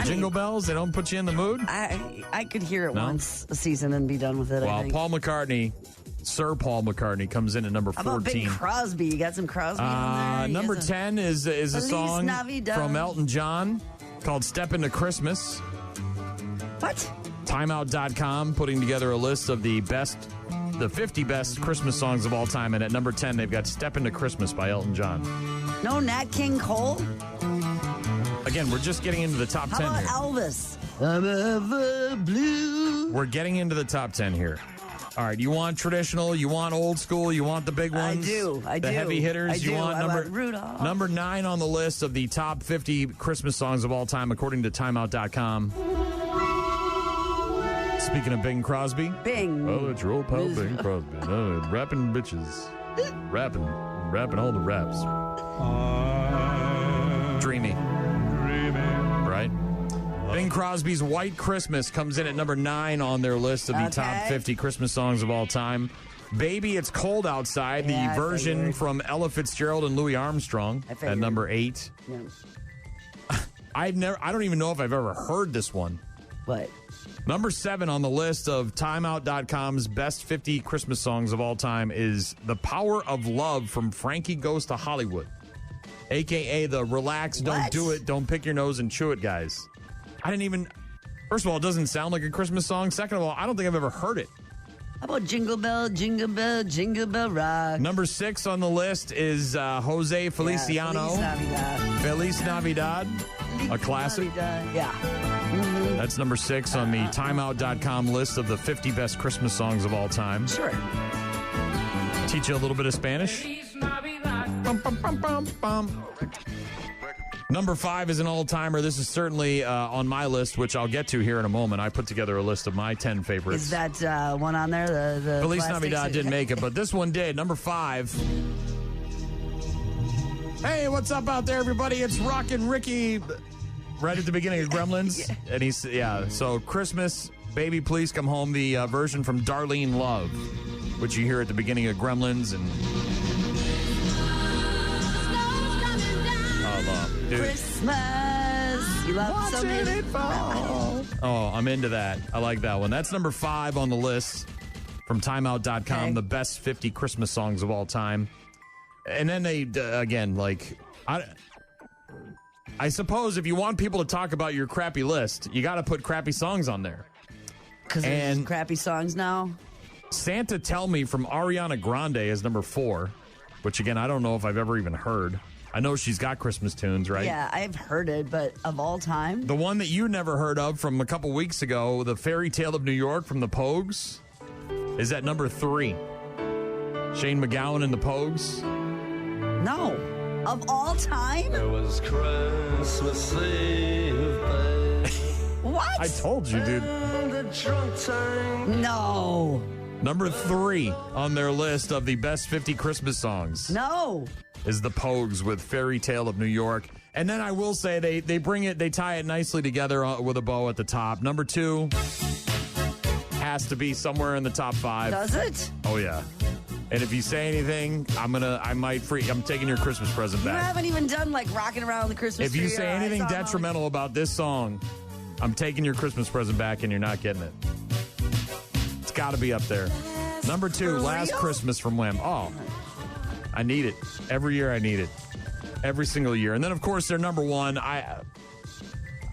Jingle Bells, they don't put you in the mood? I could hear it once a season and be done with it, I Well, think. Paul McCartney, Sir Paul McCartney, comes in at number 14. How about Bing Crosby? You got some Crosby on there? Number 10 is a Feliz song Navidad. from Elton John called Step Into Christmas. What? Timeout.com putting together a list of the 50 best Christmas songs of all time. And at number 10, they've got Step Into Christmas by Elton John. No Nat King Cole? Again, we're just getting into the top 10 How about here. Elvis? I'm ever blue. We're getting into the top 10 here. All right, you want traditional, you want old school, you want the big ones? I do. The heavy hitters, you want I want Rudolph. number 9 on the list of the top 50 Christmas songs of all time, according to timeout.com. Speaking of Bing Crosby. Bing. Oh, it's your old pal Bing Crosby. Oh, rapping bitches. Rapping all the raps. Dreamy. Right? Bing Crosby's White Christmas comes in at number 9 on their list of the top 50 Christmas songs of all time. Baby, It's Cold Outside, the version from Ella Fitzgerald and Louis Armstrong at number 8. Yeah. I don't even know if I've ever heard this one. What? Number 7 on the list of timeout.com's best 50 Christmas songs of all time is The Power of Love from Frankie Goes to Hollywood, a.k.a. the relax, don't do it, don't pick your nose and chew it guys. First of all, it doesn't sound like a Christmas song. Second of all, I don't think I've ever heard it. How about Jingle Bell, Jingle Bell, Jingle Bell Rock? Number 6 on the list is Jose Feliciano. Feliz Navidad, a classic. Yeah. Mm-hmm. That's number 6 on the timeout.com list of the 50 best Christmas songs of all time. Sure. Teach you a little bit of Spanish. Bum, bum, bum, bum, bum. Number 5 is an all-timer. This is certainly on my list, which I'll get to here in a moment. I put together a list of my 10 favorites. Is that one on there? The Feliz Navidad didn't make it, but this one did. Number 5. Hey, what's up out there, everybody? It's Rockin' Ricky. Right at the beginning of Gremlins. And so Christmas, Baby Please Come Home, the version from Darlene Love, which you hear at the beginning of Gremlins. And dude. Christmas. You love so many. Oh, I'm into that. I like that one. That's number 5 on the list from timeout.com, the best 50 Christmas songs of all time. And then they, again, like, I suppose if you want people to talk about your crappy list, you got to put crappy songs on there. Because there's crappy songs now? Santa Tell Me from Ariana Grande is number 4, which, again, I don't know if I've ever even heard. I know she's got Christmas tunes, right? Yeah, I've heard it, but of all time? The one that you never heard of from a couple weeks ago, The Fairy Tale of New York from the Pogues, is at number 3. Shane McGowan and the Pogues. No. Of all time? It was Christmas Eve. What? I told you, dude. No. Number 3 on their list of the best 50 Christmas songs. No. Is the Pogues with Fairy Tale of New York. And then I will say they tie it nicely together with a bow at the top. Number 2 has to be somewhere in the top 5. Does it? Oh yeah. And if you say anything, I'm taking your Christmas present You back. haven't even done like rocking around the Christmas If tree. you say anything detrimental about this song, I'm taking your Christmas present back and you're not getting it. It's got to be up there. Number 2, Last Christmas from Wham. Oh, I need it. Every year I need it. Every single year. And then, of course, their number 1, I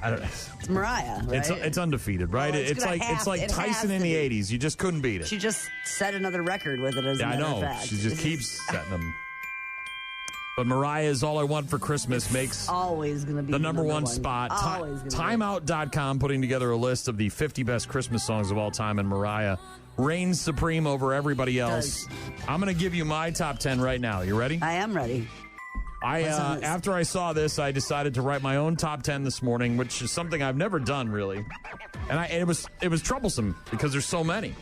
don't. It's Mariah, right? It's undefeated, right? Well, it's like Tyson in the 80s. You just couldn't beat it. She just set another record with it, as a matter of fact. She just keeps setting them. But Mariah's All I Want for Christmas makes always going to be the number 1 spot. Timeout.com putting together a list of the 50 best Christmas songs of all time, and Mariah reigns supreme over everybody else. I'm going to give you my top 10 right now. You ready? I am ready. After I saw this, I decided to write my own top 10 this morning, which is something I've never done really, and it was troublesome because there's so many.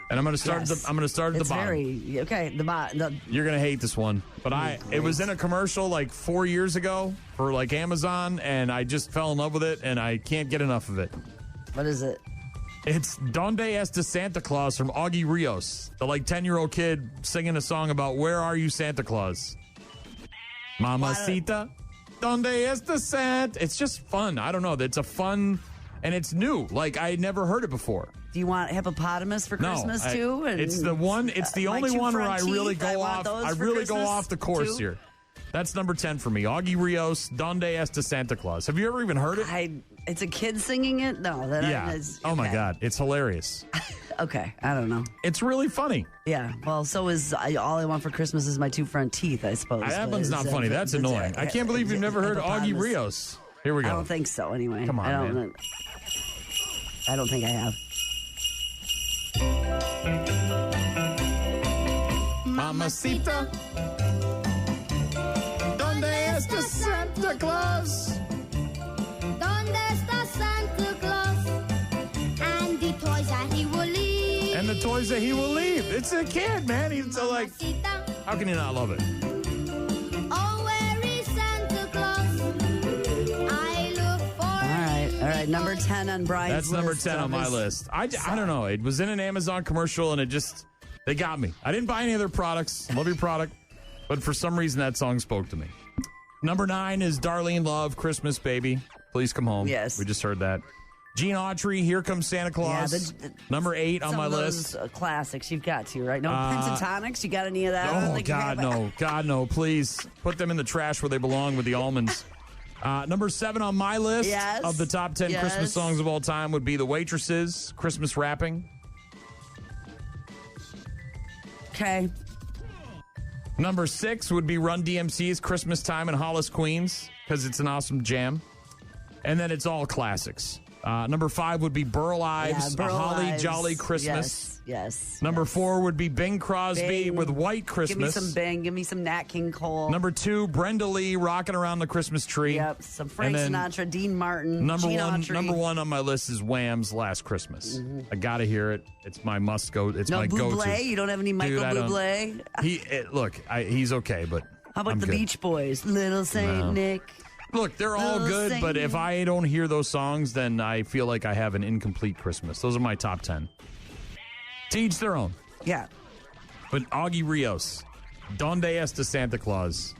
And I'm going to start. Yes. I'm going to start at the bottom. You're going to hate this one, but it was in a commercial like 4 years ago for like Amazon, and I just fell in love with it, and I can't get enough of it. What is it? It's Donde, Esta, Santa Claus from Augie Rios, the like 10-year-old kid singing a song about where are you, Santa Claus? Mamacita, Donde Esta Santa. It's just fun. I don't know. It's a fun, and it's new. Like I had never heard it before. Do you want hippopotamus for Christmas too? And it's the one. It's the only one where I really go off. I really go off the course here. That's number 10 for me. Augie Rios, Donde Esta Santa Claus. Have you ever even heard it? It's a kid singing it? No. Oh my God. It's hilarious. Okay. I don't know. It's really funny. Yeah. Well, so is All I Want for Christmas is My Two Front Teeth, I suppose. That one's not funny. That's annoying. I can't believe you've never heard Augie Rios. Here we go. I don't think so anyway. Come on, man. I don't think I have. Mamacita, Donde está Santa Claus? Donde está Santa Claus? And the toys that he will leave. And the toys that he will leave. It's a kid, man. He's so like, how can you not love it? Oh, where is Santa Claus? I look for All right. Number 10 on Brian's list. That's number 10 on my list. I don't know. It was in an Amazon commercial, and they got me. I didn't buy any of their products. Love your product. But for some reason, that song spoke to me. Number 9 is Darlene Love, Christmas Baby. Please come home. Yes. We just heard that. Gene Autry, Here Comes Santa Claus. Number 8 on my list. Classics you've got to, right? No pentatonics? You got any of that? Oh, God, no. God, no. Please put them in the trash where they belong with the almonds. Number 7 on my list of the top 10 Christmas songs of all time would be the Waitresses, Christmas Rapping. Okay. Number 6 would be Run DMC's Christmas Time in Hollis, Queens, because it's an awesome jam. And then it's all classics. Number 5 would be Burl Ives, A Holly Jolly Christmas. Yes. Number 4 would be Bing Crosby with White Christmas. Give me some Bing. Give me some Nat King Cole. Number 2, Brenda Lee, Rockin' Around the Christmas Tree. Yep. Some Frank Sinatra, Dean Martin, Number one on my list is Wham's Last Christmas. Mm-hmm. I got to hear it. It's my must-go. It's my go-to. Bublé? You don't have any Michael Bublé? He's okay, but how about the Beach Boys? Little Saint Nick. Look, they're all good, but if I don't hear those songs, then I feel like I have an incomplete Christmas. Those are my top 10. To each their own. Yeah. But Augie Rios, Donde Esta Santa Claus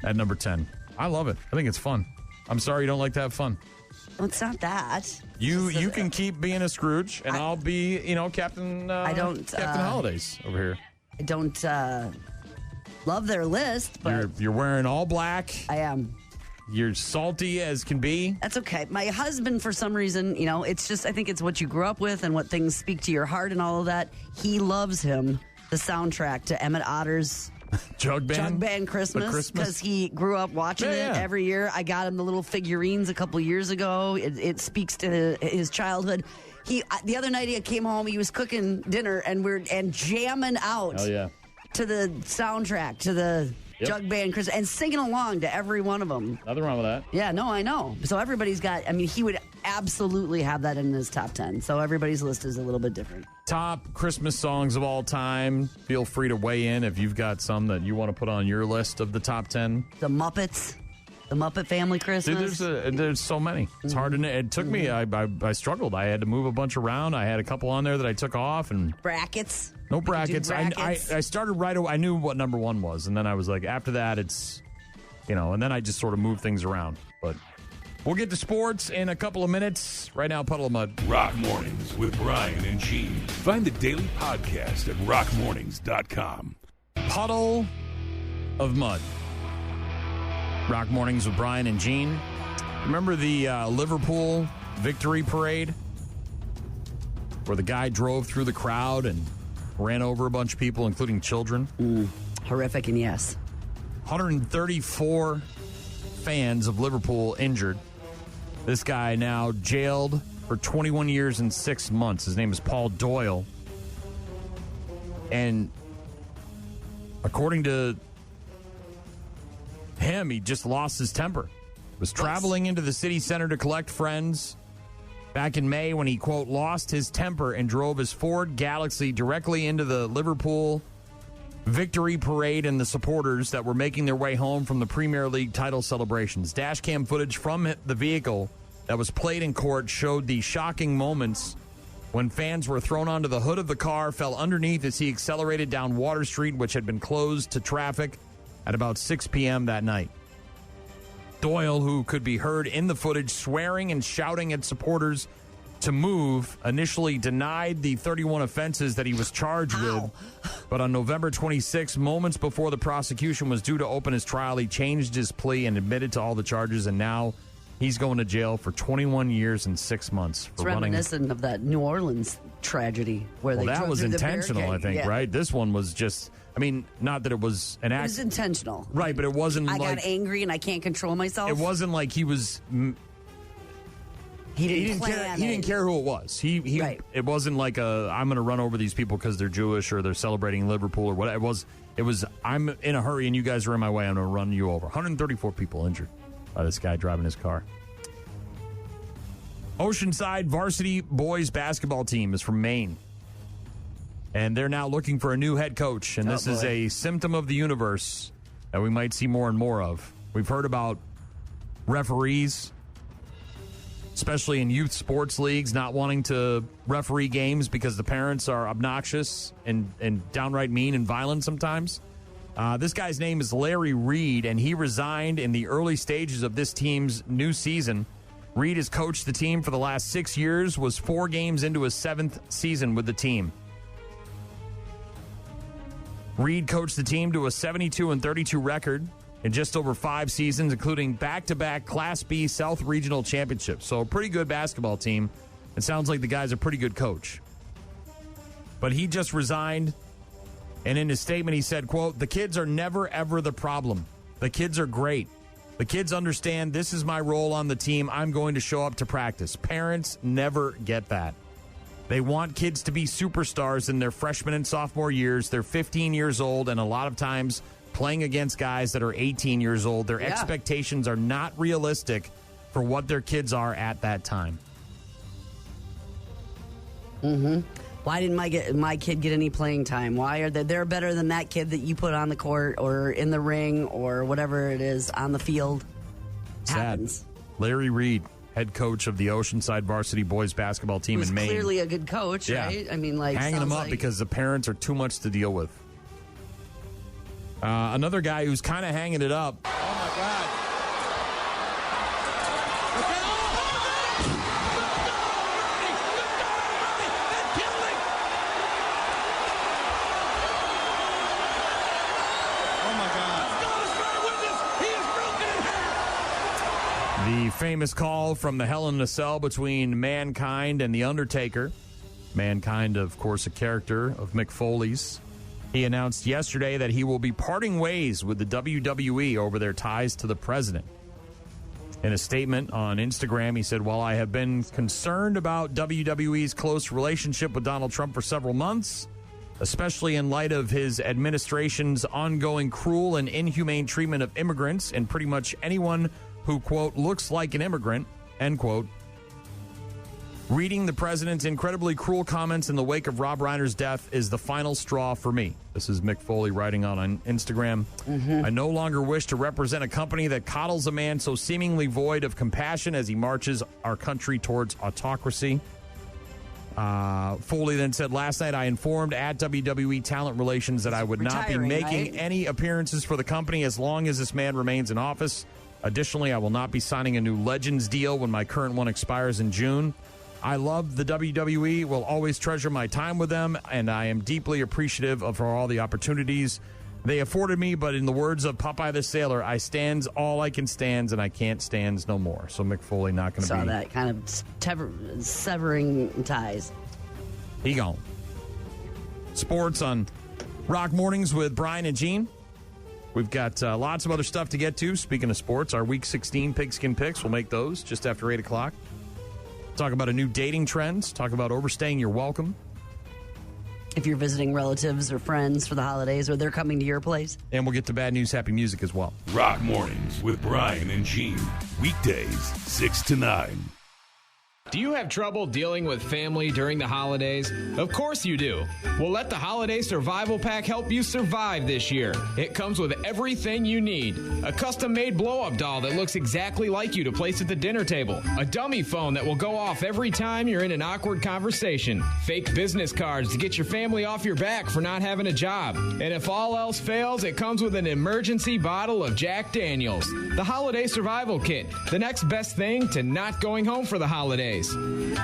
at number 10. I love it. I think it's fun. I'm sorry you don't like to have fun. Well, it's not that. You can keep being a Scrooge, and I'll be, Captain Holidays over here. I don't love their list, but you're wearing all black. I am. You're salty as can be. That's okay. My husband, for some reason, it's just, I think it's what you grew up with and what things speak to your heart and all of that. He loves the soundtrack to Emmett Otter's Jug Band Christmas, because he grew up watching it every year. I got him the little figurines a couple years ago. It speaks to his childhood. The other night he came home, he was cooking dinner and jamming out to the soundtrack, to the Jug Band Christmas, and singing along to every one of them. Nothing wrong with that. Yeah, no, I know. So everybody's got, he would absolutely have that in his top 10. So everybody's list is a little bit different. Top Christmas songs of all time. Feel free to weigh in if you've got some that you want to put on your list of the top 10. The Muppets. The Muppet Family Christmas. Dude, there's so many. It's hard to. It took me. I struggled. I had to move a bunch around. I had a couple on there that I took off and brackets. No brackets. I started right away. I knew what number 1 was, and then I was like, after that, it's, and then I just sort of moved things around. But we'll get to sports in a couple of minutes. Right now, Puddle of Mud. Rock Mornings with Brian and Gene. Find the daily podcast at rockmornings.com. Puddle of Mud. Rock Mornings with Brian and Gene. Remember the Liverpool victory parade where the guy drove through the crowd and ran over a bunch of people, including children? Horrific, and yes. 134 fans of Liverpool injured. This guy now jailed for 21 years and 6 months. His name is Paul Doyle. And According to him, he just lost his temper. Was traveling into the city center to collect friends back in May when he, quote, lost his temper and drove his Ford Galaxy directly into the Liverpool victory parade and the supporters that were making their way home from the Premier League title celebrations. Dashcam footage from the vehicle that was played in court showed the shocking moments when fans were thrown onto the hood of the car, fell underneath as he accelerated down Water Street, which had been closed to traffic at about 6 p.m. that night. Doyle, who could be heard in the footage swearing and shouting at supporters to move, initially denied the 31 offenses that he was charged with. But on November 26, moments before the prosecution was due to open his trial, he changed his plea and admitted to all the charges, and now he's going to jail for 21 years and 6 months for It's running. reminiscent of that New Orleans tragedy where they That drove was through the intentional, I barricade. think, Yeah. right? This one was just, I mean, not that it was an It act. was intentional. Right, but it wasn't I like... got angry and I can't control myself. It wasn't like he was... He didn't care. plan He didn't it. care who it was. He. Right. It wasn't like I'm going to run over these people because they're Jewish or they're celebrating Liverpool or whatever. It was. I'm in a hurry and you guys are in my way. I'm going to run you over. 134 people injured by this guy driving his car. Oceanside varsity boys basketball team is from Maine, and they're now looking for a new head coach. And this is a symptom of the universe that we might see more and more of. We've heard about referees, especially in youth sports leagues, not wanting to referee games because the parents are obnoxious and downright mean and violent sometimes. This guy's name is Larry Reed, and he resigned in the early stages of this team's new season. Reed has coached the team for the last 6 years, was 4 games into his 7th season with the team. Reed coached the team to a 72-32 record in just over 5 seasons, including back-to-back Class B South Regional Championships. So a pretty good basketball team. It sounds like the guy's a pretty good coach. But he just resigned, and in his statement he said, quote, "The kids are never, ever the problem. The kids are great. The kids understand this is my role on the team. I'm going to show up to practice. Parents never get that. They want kids to be superstars in their freshman and sophomore years. They're 15 years old, and a lot of times playing against guys that are 18 years old. Their expectations are not realistic for what their kids are at that time." Mm-hmm. Why didn't my kid get any playing time? Why are they're better than that kid that you put on the court or in the ring or whatever it is on the field? Sad. Happens. Larry Reed, head coach of the Oceanside varsity boys basketball team He was in Maine. clearly a good coach, right? I mean, like hanging him up like, because the parents are too much to deal with. Another guy who's kind of hanging it up. Oh, my God. The famous call from the Hell in a Cell between Mankind and The Undertaker. Mankind, of course, a character of Mick Foley's. He announced yesterday that he will be parting ways with the WWE over their ties to the president. In a statement on Instagram, he said, "While I have been concerned about WWE's close relationship with Donald Trump for several months, especially in light of his administration's ongoing cruel and inhumane treatment of immigrants and pretty much anyone who, quote, looks like an immigrant, end quote. Reading the president's incredibly cruel comments in the wake of Rob Reiner's death is the final straw for me." This is Mick Foley writing on Instagram. "I no longer wish to represent a company that coddles a man so seemingly void of compassion as he marches our country towards autocracy." Foley then said, "Last night I informed at WWE Talent Relations that I would not be making any appearances for the company as long as this man remains in office. Additionally, I will not be signing a new Legends deal when my current one expires in June. I love the WWE, will always treasure my time with them, and I am deeply appreciative of all the opportunities they afforded me, but in the words of Popeye the Sailor, I stands all I can stands, and I can't stands no more." So Mick Foley not going to be... Saw that kind of severing ties. He gone. Sports on Rock Mornings with Brian and Gene. We've got lots of other stuff to get to. Speaking of sports, our Week 16 Pigskin Picks, we'll make those just after 8 o'clock. Talk about a new dating trends. Talk about overstaying your welcome. If you're visiting relatives or friends for the holidays, or they're coming to your place. And we'll get to bad news, happy music as well. Rock Mornings with Brian and Gene. Weekdays, 6 to 9. Do you have trouble dealing with family during the holidays? Of course you do. Well, let the Holiday Survival Pack help you survive this year. It comes with everything you need. A custom-made blow-up doll that looks exactly like you to place at the dinner table. A dummy phone that will go off every time you're in an awkward conversation. Fake business cards to get your family off your back for not having a job. And if all else fails, it comes with an emergency bottle of Jack Daniels. The Holiday Survival Kit. The next best thing to not going home for the holidays. Got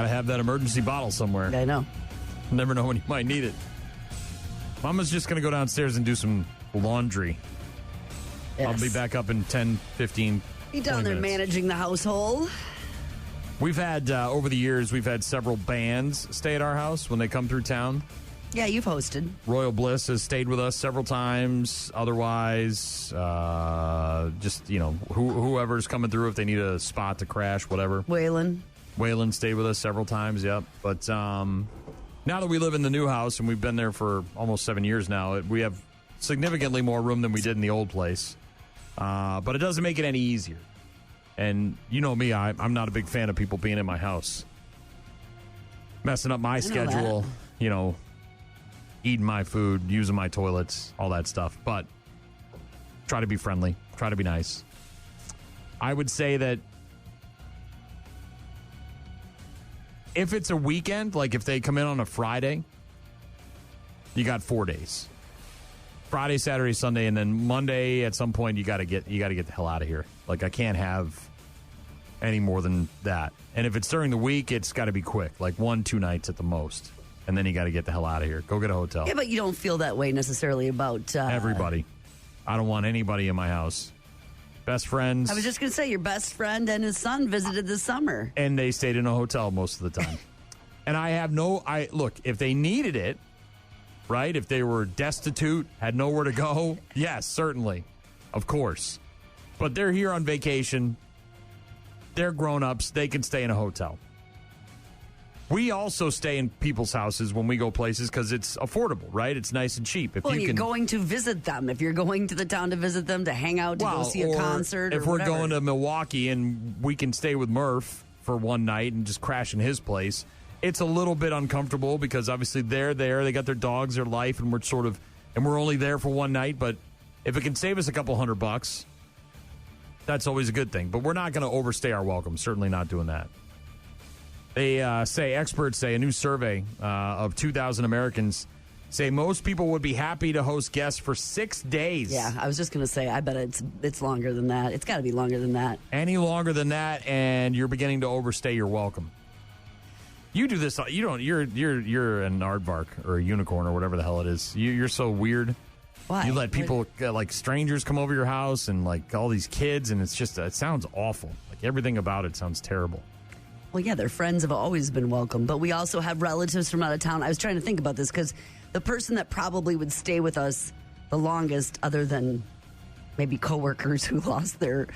to have that emergency bottle somewhere. I know. Never know when you might need it. Mama's just going to go downstairs and do some laundry. Yes. I'll be back up in 10, 15, Be down there minutes. managing the household. We've had, over the years, we've had several bands stay at our house when they come through town. Yeah, you've hosted. Royal Bliss has stayed with us several times. Otherwise, just, whoever's coming through, if they need a spot to crash, whatever. Waylon stayed with us several times, yep. But now that we live in the new house, and we've been there for almost 7 years now, we have significantly more room than we did in the old place. But it doesn't make it any easier. And you know me, I'm not a big fan of people being in my house. Messing up my schedule, eating my food, using my toilets, all that stuff. But try to be friendly, try to be nice. I would say that if it's a weekend, like if they come in on a Friday, you got 4 days. Friday, Saturday, Sunday, and then Monday at some point you got to get the hell out of here. Like I can't have any more than that. And if it's during the week, it's got to be quick, like 1-2 nights at the most. And then you got to get the hell out of here. Go get a hotel. Yeah, but you don't feel that way necessarily about... everybody. I don't want anybody in my house. Best friends. I was just going to say, your best friend and his son visited this summer. And they stayed in a hotel most of the time. And I have look, if they needed it, right? If they were destitute, had nowhere to go, yes, certainly. Of course. But they're here on vacation. They're grown-ups. They can stay in a hotel. We also stay in people's houses when we go places because it's affordable, right? It's nice and cheap. If you're going to visit them. If you're going to the town to visit them, to hang out, to go see a concert, if or we're whatever. going to Milwaukee and we can stay with Murph for one night and just crash in his place, it's a little bit uncomfortable because obviously they're there. They got their dogs, their life, and we're only there for one night. But if it can save us a couple $100, that's always a good thing. But we're not going to overstay our welcome. Certainly not doing that. Experts say, a new survey of 2,000 Americans say most people would be happy to host guests for 6 days. Yeah, I was just going to say, I bet it's longer than that. It's got to be longer than that. Any longer than that, and you're beginning to overstay your welcome. You do this. You don't. You're an aardvark or a unicorn or whatever the hell it is. You're so weird. Why? You let people like strangers come over your house and like all these kids, and it's just it sounds awful. Like everything about it sounds terrible. Well, yeah, their friends have always been welcome, but we also have relatives from out of town. I was trying to think about this because the person that probably would stay with us the longest, other than maybe coworkers who lost their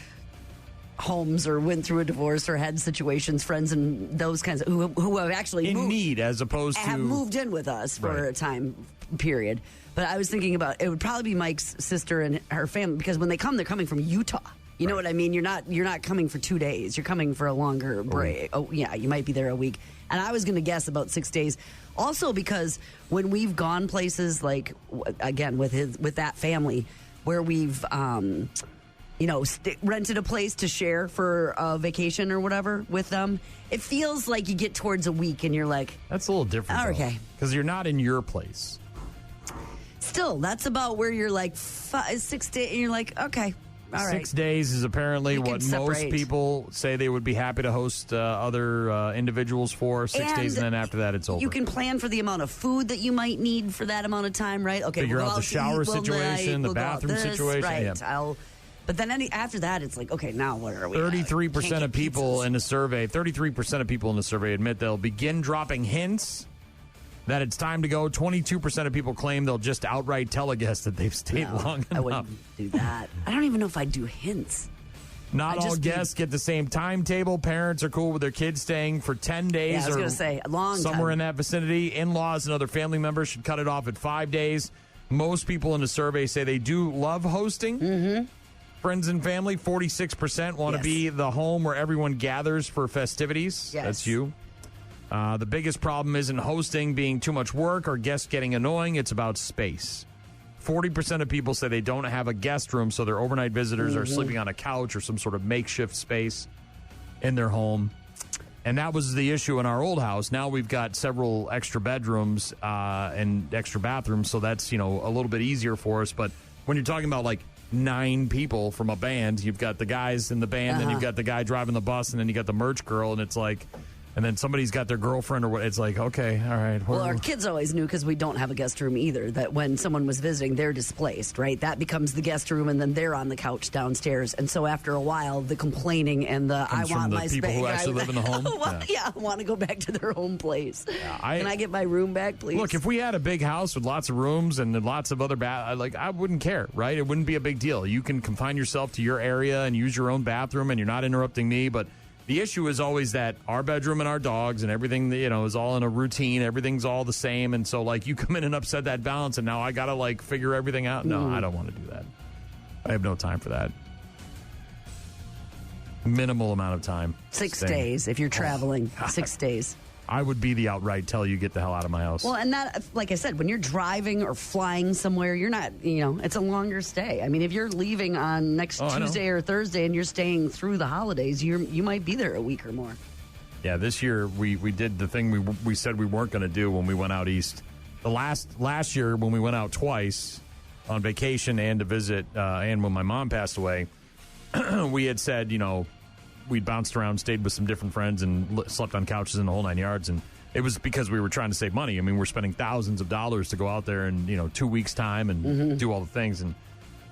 homes or went through a divorce or had situations, friends and those kinds of who have actually need as opposed to have moved in with us for a time period. But I was thinking about it would probably be Mike's sister and her family because when they come, they're coming from Utah. You know what I mean? You're not coming for 2 days. You're coming for a longer break. Oh, yeah, you might be there a week. And I was going to guess about 6 days. Also because when we've gone places like, again, with that family, where we've, rented a place to share for a vacation or whatever with them, it feels like you get towards a week and you're like... That's a little different, okay. Because you're not in your place. Still, that's about where you're like 6 days, and you're like, okay... All right. 6 days is apparently what most people say they would be happy to host other individuals for 6 days, and then after that, it's over. You can plan for the amount of food that you might need for that amount of time, right? Okay, figure out the shower situation, the bathroom situation. Right. Yeah. But then after that, it's like, okay, now what are we? 33% of people in the survey. 33% of people in the survey admit they'll begin dropping hints that it's time to go. 22% of people claim they'll just outright tell a guest that they've stayed long enough. I wouldn't do that. I don't even know if I'd do hints. Not all guests get the same timetable. Parents are cool with their kids staying for 10 days Yeah, I was going to say, a long somewhere time. in that vicinity. In-laws and other family members should cut it off at 5 days. Most people in the survey say they do love hosting. Mm-hmm. Friends and family, 46% want to be the home where everyone gathers for festivities. Yes. That's you. The biggest problem isn't hosting being too much work or guests getting annoying. It's about space. 40% of people say they don't have a guest room, so their overnight visitors are sleeping on a couch or some sort of makeshift space in their home. And that was the issue in our old house. Now we've got several extra bedrooms and extra bathrooms, so that's, a little bit easier for us. But when you're talking about, 9 people from a band, you've got the guys in the band, and you've got the guy driving the bus, and then you got the merch girl, and it's like... And then somebody's got their girlfriend or what. It's like, okay, all right. Well, our kids always knew, because we don't have a guest room either, that when someone was visiting, they're displaced, right? That becomes the guest room, and then they're on the couch downstairs. And so after a while, the complaining and the Comes I want from the my people space. who actually live in the home? I want to go back to their home place. Yeah, Can I get my room back, please? Look, if we had a big house with lots of rooms and lots of other I wouldn't care, right? It wouldn't be a big deal. You can confine yourself to your area and use your own bathroom, and you're not interrupting me, but... The issue is always that our bedroom and our dogs and everything, is all in a routine. Everything's all the same. And so, you come in and upset that balance, and now I got to, figure everything out. No, I don't want to do that. I have no time for that. Minimal amount of time. 6 days if you're traveling. 6 days. I would be the outright tell you get the hell out of my house. Well, and that, like I said, when you're driving or flying somewhere, you're not, it's a longer stay. I mean, if you're leaving on next Tuesday or Thursday and you're staying through the holidays, you might be there a week or more. Yeah, this year we did the thing we said we weren't going to do when we went out east. The last year when we went out twice on vacation and to visit, and when my mom passed away, we had said, we'd bounced around, stayed with some different friends, and slept on couches in the whole 9 yards. And it was because we were trying to save money. I mean, we're spending thousands of dollars to go out there in 2 weeks' time and do all the things. And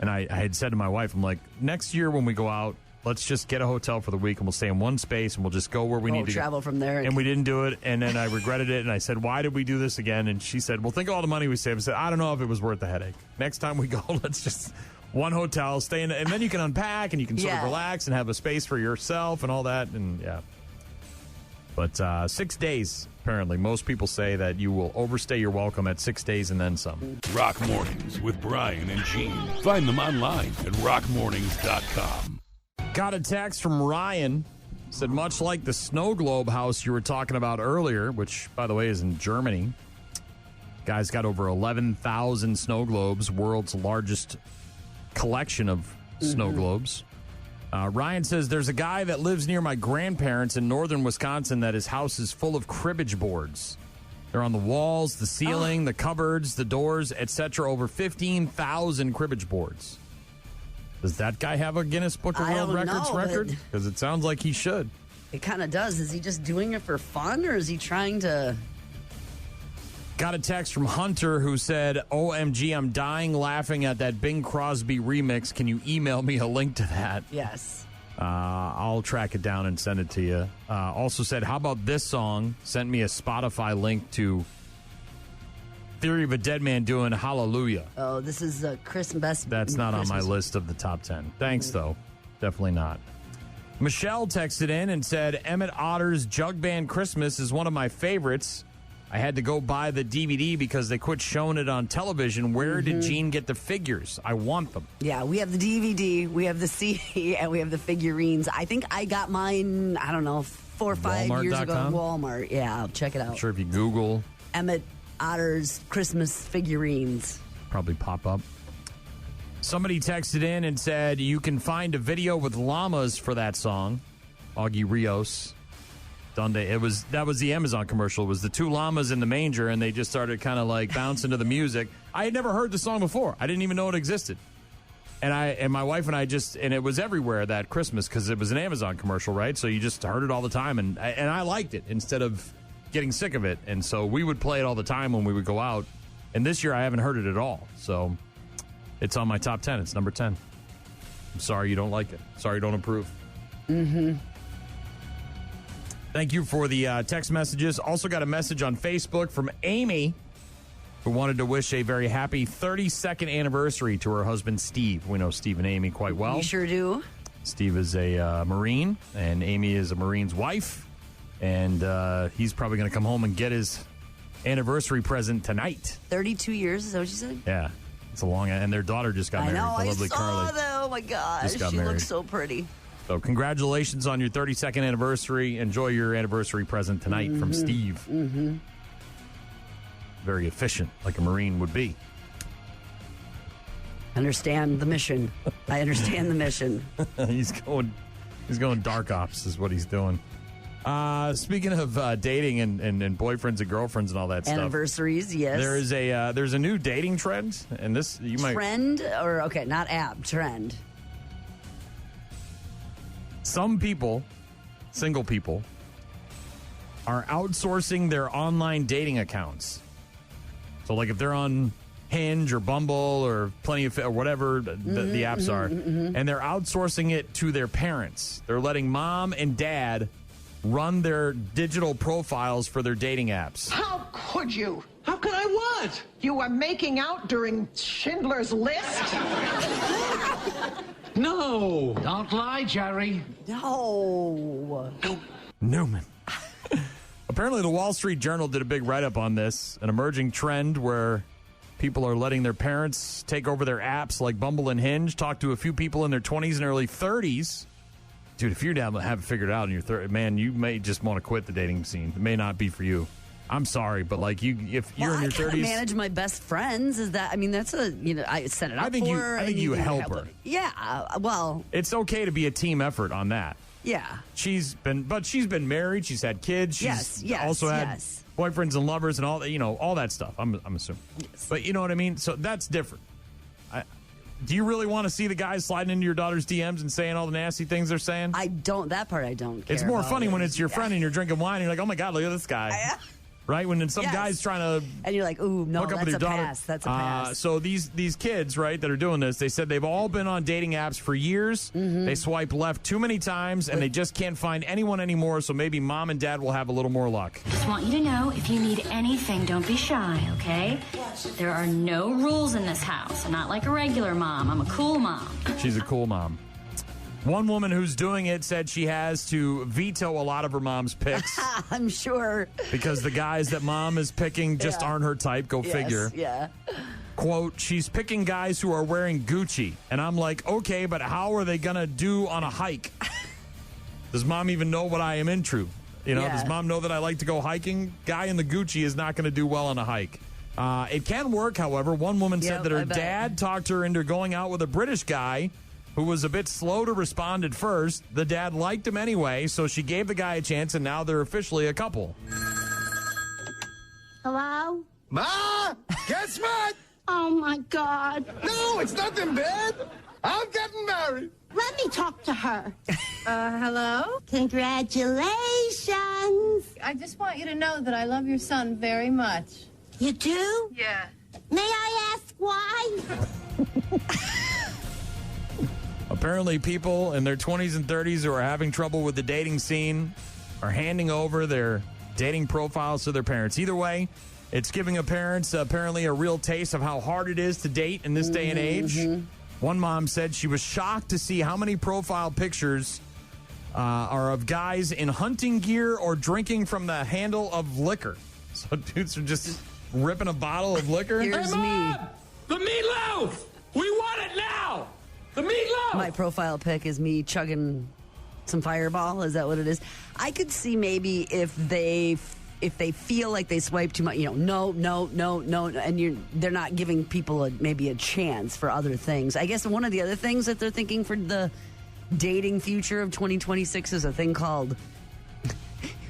I had said to my wife, I'm like, next year when we go out, let's just get a hotel for the week and we'll stay in one space and we'll just go where we need to travel from there. And we didn't do it. And then I regretted it. And I said, why did we do this again? And she said, well, think of all the money we saved. I said, I don't know if it was worth the headache. Next time we go, let's just... one hotel, stay in, and then you can unpack and you can sort of relax and have a space for yourself and all that. And but 6 days, apparently. Most people say that you will overstay your welcome at 6 days and then some. Rock Mornings with Brian and Gene. Find them online at rockmornings.com. Got a text from Ryan. Said, much like the snow globe house you were talking about earlier, which, by the way, is in Germany. Guy's got over 11,000 snow globes, world's largest collection of snow globes. Ryan says there's a guy that lives near my grandparents in northern Wisconsin that his house is full of cribbage boards. They're on the walls, the ceiling, the cupboards, the doors, etc. Over 15,000 cribbage boards. Does that guy have a Guinness Book of World Records record? Because it sounds like he should. It kind of does. Is he just doing it for fun, or is he trying to... Got a text from Hunter who said, OMG, I'm dying laughing at that Bing Crosby remix. Can you email me a link to that? Yes. I'll track it down and send it to you. Also said, how about this song? Sent me a Spotify link to Theory of a Dead Man doing Hallelujah. Oh, this is Chris Best. That's not on my list of the top 10. Thanks, though. Definitely not. Michelle texted in and said, Emmett Otter's Jug Band Christmas is one of my favorites. I had to go buy the DVD because they quit showing it on television. Where did Gene get the figures? I want them. Yeah, we have the DVD, we have the CD, and we have the figurines. I think I got mine, 4 or 5 years ago at Walmart. Yeah, check it out. I'm sure if you Google Emmett Otter's Christmas figurines, probably pop up. Somebody texted in and said you can find a video with llamas for that song. Augie Rios. Donde. That was the Amazon commercial. It was the 2 llamas in the manger, and they just started kind of bouncing to the music. I had never heard the song before. I didn't even know it existed. And my wife and I and it was everywhere that Christmas because it was an Amazon commercial, right? So you just heard it all the time, and I liked it instead of getting sick of it. And so we would play it all the time when we would go out. And this year I haven't heard it at all. So it's on my top 10. It's number 10. I'm sorry you don't like it. Sorry you don't approve. Thank you for the text messages. Also got a message on Facebook from Amy, who wanted to wish a very happy 32nd anniversary to her husband, Steve. We know Steve and Amy quite well. We sure do. Steve is a Marine, and Amy is a Marine's wife. And he's probably going to come home and get his anniversary present tonight. 32 years, is that what you said? Yeah. It's a long, and their daughter just got married. I lovely saw Carly. that. Oh, my gosh. Just got She married. looks so pretty. So congratulations on your 32nd anniversary. Enjoy your anniversary present tonight from Steve. Mm-hmm. Very efficient, like a Marine would be. Understand the mission. I understand the mission. He's going dark ops is what he's doing. Speaking of dating and boyfriends and girlfriends and all that stuff. Anniversaries, yes. There's a new dating trend, and this you might trend or okay, not app, trend. Some people, single people, are outsourcing their online dating accounts. So, like if they're on Hinge or Bumble or Plenty of or whatever the apps are, and they're outsourcing it to their parents. They're letting mom and dad run their digital profiles for their dating apps. How could you? How could I what? You were making out during Schindler's List? No. Don't lie, Jerry. No. Newman. Apparently, the Wall Street Journal did a big write-up on this, an emerging trend where people are letting their parents take over their apps like Bumble and Hinge. Talked to a few people in their 20s and early 30s. Dude, if you haven't figured it out in your 30s, man, you may just want to quit the dating scene. It may not be for you. I'm sorry, but like if you're in your 30s, manage my best friends. Is that? I mean, that's I set it up. I think you help her. Yeah. Well, it's okay to be a team effort on that. Yeah. She's been married. She's had kids. She's also had boyfriends and lovers and all that. All that stuff. I'm assuming. Yes. But you know what I mean. So that's different. Do you really want to see the guys sliding into your daughter's DMs and saying all the nasty things they're saying? I don't. That part I don't care. It's more funny when it's your Yeah. friend and you're drinking wine and you're like, oh my God, look at this guy. Right? When some guy's trying to and you're like, ooh, no, hook up that's with your a daughter. pass. That's a pass. So these kids, right, that are doing this, they said they've all been on dating apps for years. They swipe left too many times, and they just can't find anyone anymore, so maybe mom and dad will have a little more luck. Just want you to know, if you need anything, don't be shy, okay? There are no rules in this house. I'm not like a regular mom. I'm a cool mom. She's a cool mom. One woman who's doing it said she has to veto a lot of her mom's picks. I'm sure. Because the guys that mom is picking just aren't her type. Go figure. Yeah. Quote, she's picking guys who are wearing Gucci. And I'm like, okay, but how are they going to do on a hike? Does mom even know what I am into? Does mom know that I like to go hiking? Guy in the Gucci is not going to do well on a hike. It can work, however. One woman said that her dad talked her into going out with a British guy who was a bit slow to respond at first. The dad liked him anyway, so she gave the guy a chance, and now they're officially a couple. Hello? Ma! Guess what? Oh, my God. No, it's nothing bad. I'm getting married. Let me talk to her. Hello? Congratulations. I just want you to know that I love your son very much. You do? Yeah. May I ask why? Apparently, people in their 20s and 30s who are having trouble with the dating scene are handing over their dating profiles to their parents. Either way, it's giving parents apparently a real taste of how hard it is to date in this day and age. One mom said she was shocked to see how many profile pictures are of guys in hunting gear or drinking from the handle of liquor. So dudes are just ripping a bottle of liquor. Here's me. The meatloaf! We want it now! The meatloaf! My profile pic is me chugging some Fireball. Is that what it is? I could see maybe if they feel like they swipe too much, no, and they're not giving people maybe a chance for other things. I guess one of the other things that they're thinking for the dating future of 2026 is a thing called,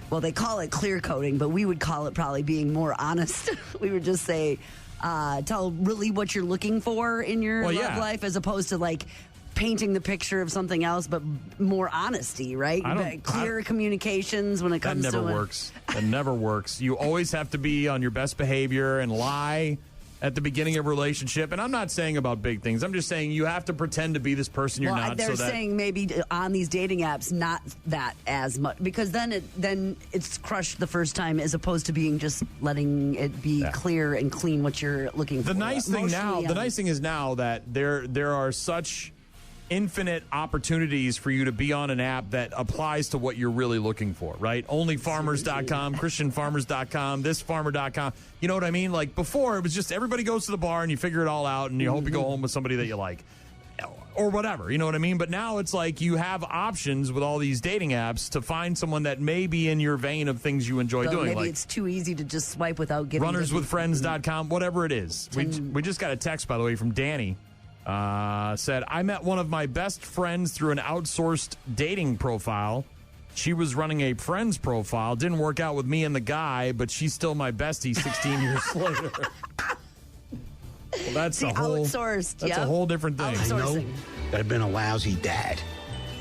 well, they call it clear coding, but we would call it probably being more honest. We would just say, tell really what you're looking for in your love life, as opposed to like painting the picture of something else, but more honesty, right? Clear communications when it comes to that never works. That never works. You always have to be on your best behavior and lie at the beginning of a relationship. And I'm not saying about big things. I'm just saying you have to pretend to be this person you're not. They're saying maybe on these dating apps, not that as much, because then it's crushed the first time, as opposed to being just letting it be clear and clean what you're looking for. The nice thing is now that there are such infinite opportunities for you to be on an app that applies to what you're really looking for, right? Onlyfarmers.com, christianfarmers.com, thisfarmer.com. You know what I mean? Like before, it was just everybody goes to the bar and you figure it all out and you hope you go home with somebody that you like or whatever. You know what I mean? But now it's like you have options with all these dating apps to find someone that may be in your vein of things you enjoy doing. Maybe like it's too easy to just swipe without giving runnerswithfriends.com, whatever it is. We just got a text, by the way, from Danny. Said, I met one of my best friends through an outsourced dating profile. She was running a friend's profile. Didn't work out with me and the guy, but she's still my bestie 16 years later. Well, that's outsourced. That's a whole different thing. I know that I've been a lousy dad,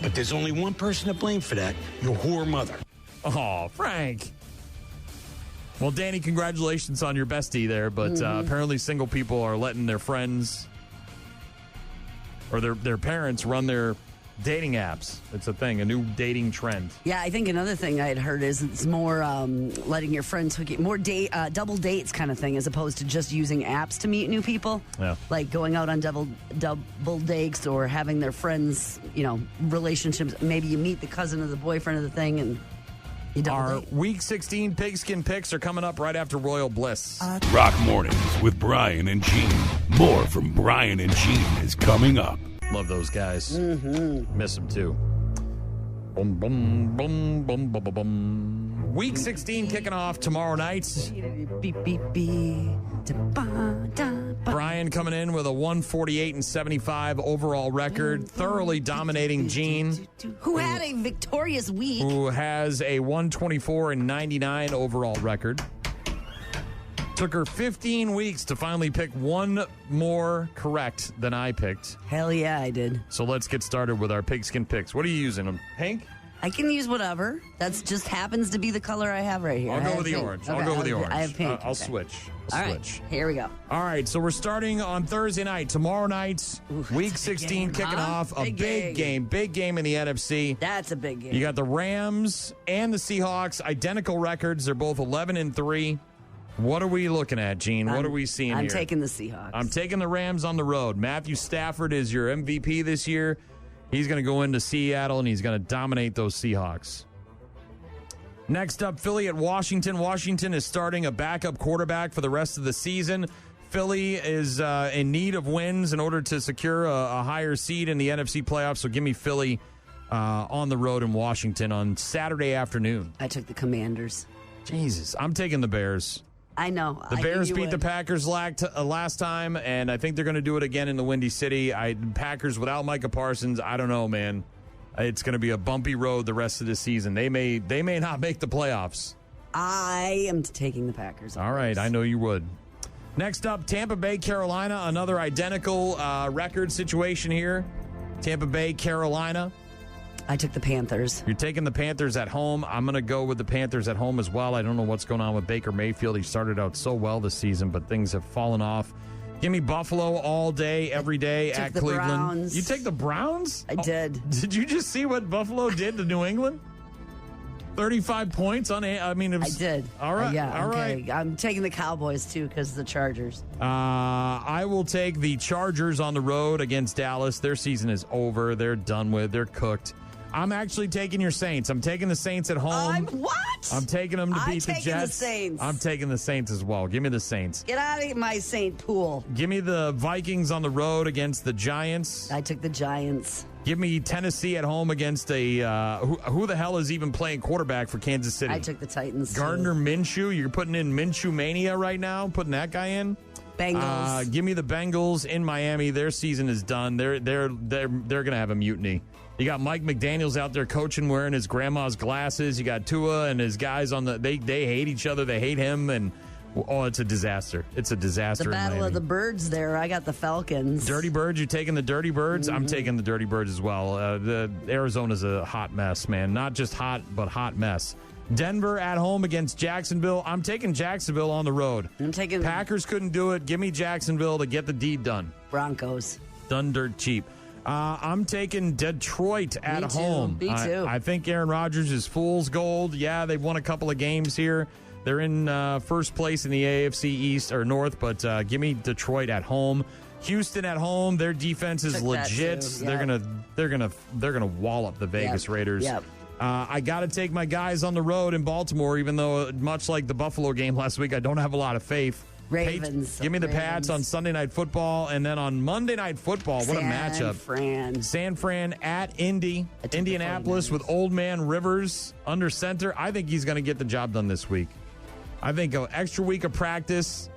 but there's only one person to blame for that, your whore mother. Oh, Frank. Well, Danny, congratulations on your bestie there, but apparently single people are letting their friends or their parents run their dating apps. It's a thing, a new dating trend. Yeah, I think another thing I had heard is it's more letting your friends hook you, more double dates kind of thing, as opposed to just using apps to meet new people. Yeah. Like going out on double dates or having their friends, relationships. Maybe you meet the cousin of the boyfriend of the thing and you double Our date. Week 16 Pigskin Picks are coming up right after Royal Bliss. Rock Mornings with Brian and Gene. More from Brian and Gene is coming up. Love those guys. Miss them too. Boom, boom, boom, boom, boom, boom, boom. Week 16 kicking off tomorrow night. Brian coming in with a 148-75 overall record, thoroughly dominating Gene, who had a victorious week, who has a 124-99 overall record. Took her 15 weeks to finally pick one more correct than I picked. Hell yeah, I did. So let's get started with our Pigskin Picks. What are you using? Them pink? I can use whatever. That just happens to be the color I have right here. I'll go with the orange. I'll go with the orange. I have pink. I'll switch. All right, here we go. All right, so we're starting on Thursday night. Tomorrow night, Week 16 kicking off. A big game in the NFC. That's a big game. You got the Rams and the Seahawks, identical records. They're both 11-3. What are we looking at, Gene? What are we seeing here? I'm taking the Seahawks. I'm taking the Rams on the road. Matthew Stafford is your MVP this year. He's going to go into Seattle, and he's going to dominate those Seahawks. Next up, Philly at Washington. Washington is starting a backup quarterback for the rest of the season. Philly is in need of wins in order to secure a higher seed in the NFC playoffs, so give me Philly on the road in Washington on Saturday afternoon. I took the Commanders. Jesus, I'm taking the Bears. I know. The Bears beat the Packers last time, and I think they're going to do it again in the Windy City. Packers without Micah Parsons, I don't know, man. It's going to be a bumpy road the rest of the season. They may not make the playoffs. I am taking the Packers. All right, I know you would. Next up, Tampa Bay, Carolina. Another identical record situation here. Tampa Bay, Carolina. I took the Panthers. You're taking the Panthers at home. I'm going to go with the Panthers at home as well. I don't know what's going on with Baker Mayfield. He started out so well this season, but things have fallen off. Give me Buffalo all day, every day at Cleveland. Browns. You take the Browns? I did. Did you just see what Buffalo did to New England? 35 points on it. I mean, it was, I did. All right. Yeah. All okay. right. I'm taking the Cowboys too because of the Chargers. I will take the Chargers on the road against Dallas. Their season is over. They're done with. They're cooked. I'm actually taking your Saints. I'm taking the Saints at home. What? I'm taking them to beat the Jets. I'm taking the Saints. I'm taking the Saints as well. Give me the Saints. Get out of my Saint pool. Give me the Vikings on the road against the Giants. I took the Giants. Give me Tennessee at home against a who the hell is even playing quarterback for Kansas City? I took the Titans. Gardner Minshew. You're putting in Minshew mania right now. Putting that guy in. Bengals. Give me the Bengals in Miami. Their season is done. They're gonna have a mutiny. You got Mike McDaniels out there coaching, wearing his grandma's glasses. You got Tua and his guys on the. They hate each other. They hate him, and it's a disaster. It's a disaster. The battle of the birds. There, I got the Falcons. Dirty Birds. You taking the Dirty Birds? I'm taking the Dirty Birds as well. The Arizona's a hot mess, man. Not just hot, but hot mess. Denver at home against Jacksonville. I'm taking Jacksonville on the road. I'm taking Packers couldn't do it. Give me Jacksonville to get the deed done. Broncos. Done dirt cheap. I'm taking Detroit at home. Me too. I think Aaron Rodgers is fool's gold. Yeah, they've won a couple of games here. They're in first place in the AFC East or North, but give me Detroit at home. Houston at home, their defense is Took that legit. too, yeah. They're gonna wallop the Vegas Raiders. Yep. I got to take my guys on the road in Baltimore, even though much like the Buffalo game last week, I don't have a lot of faith. Ravens. Give me the Pats on Sunday Night Football, and then on Monday Night Football, what a matchup. San Fran at Indianapolis with Old Man Rivers under center. I think he's going to get the job done this week. I think an extra week of practice.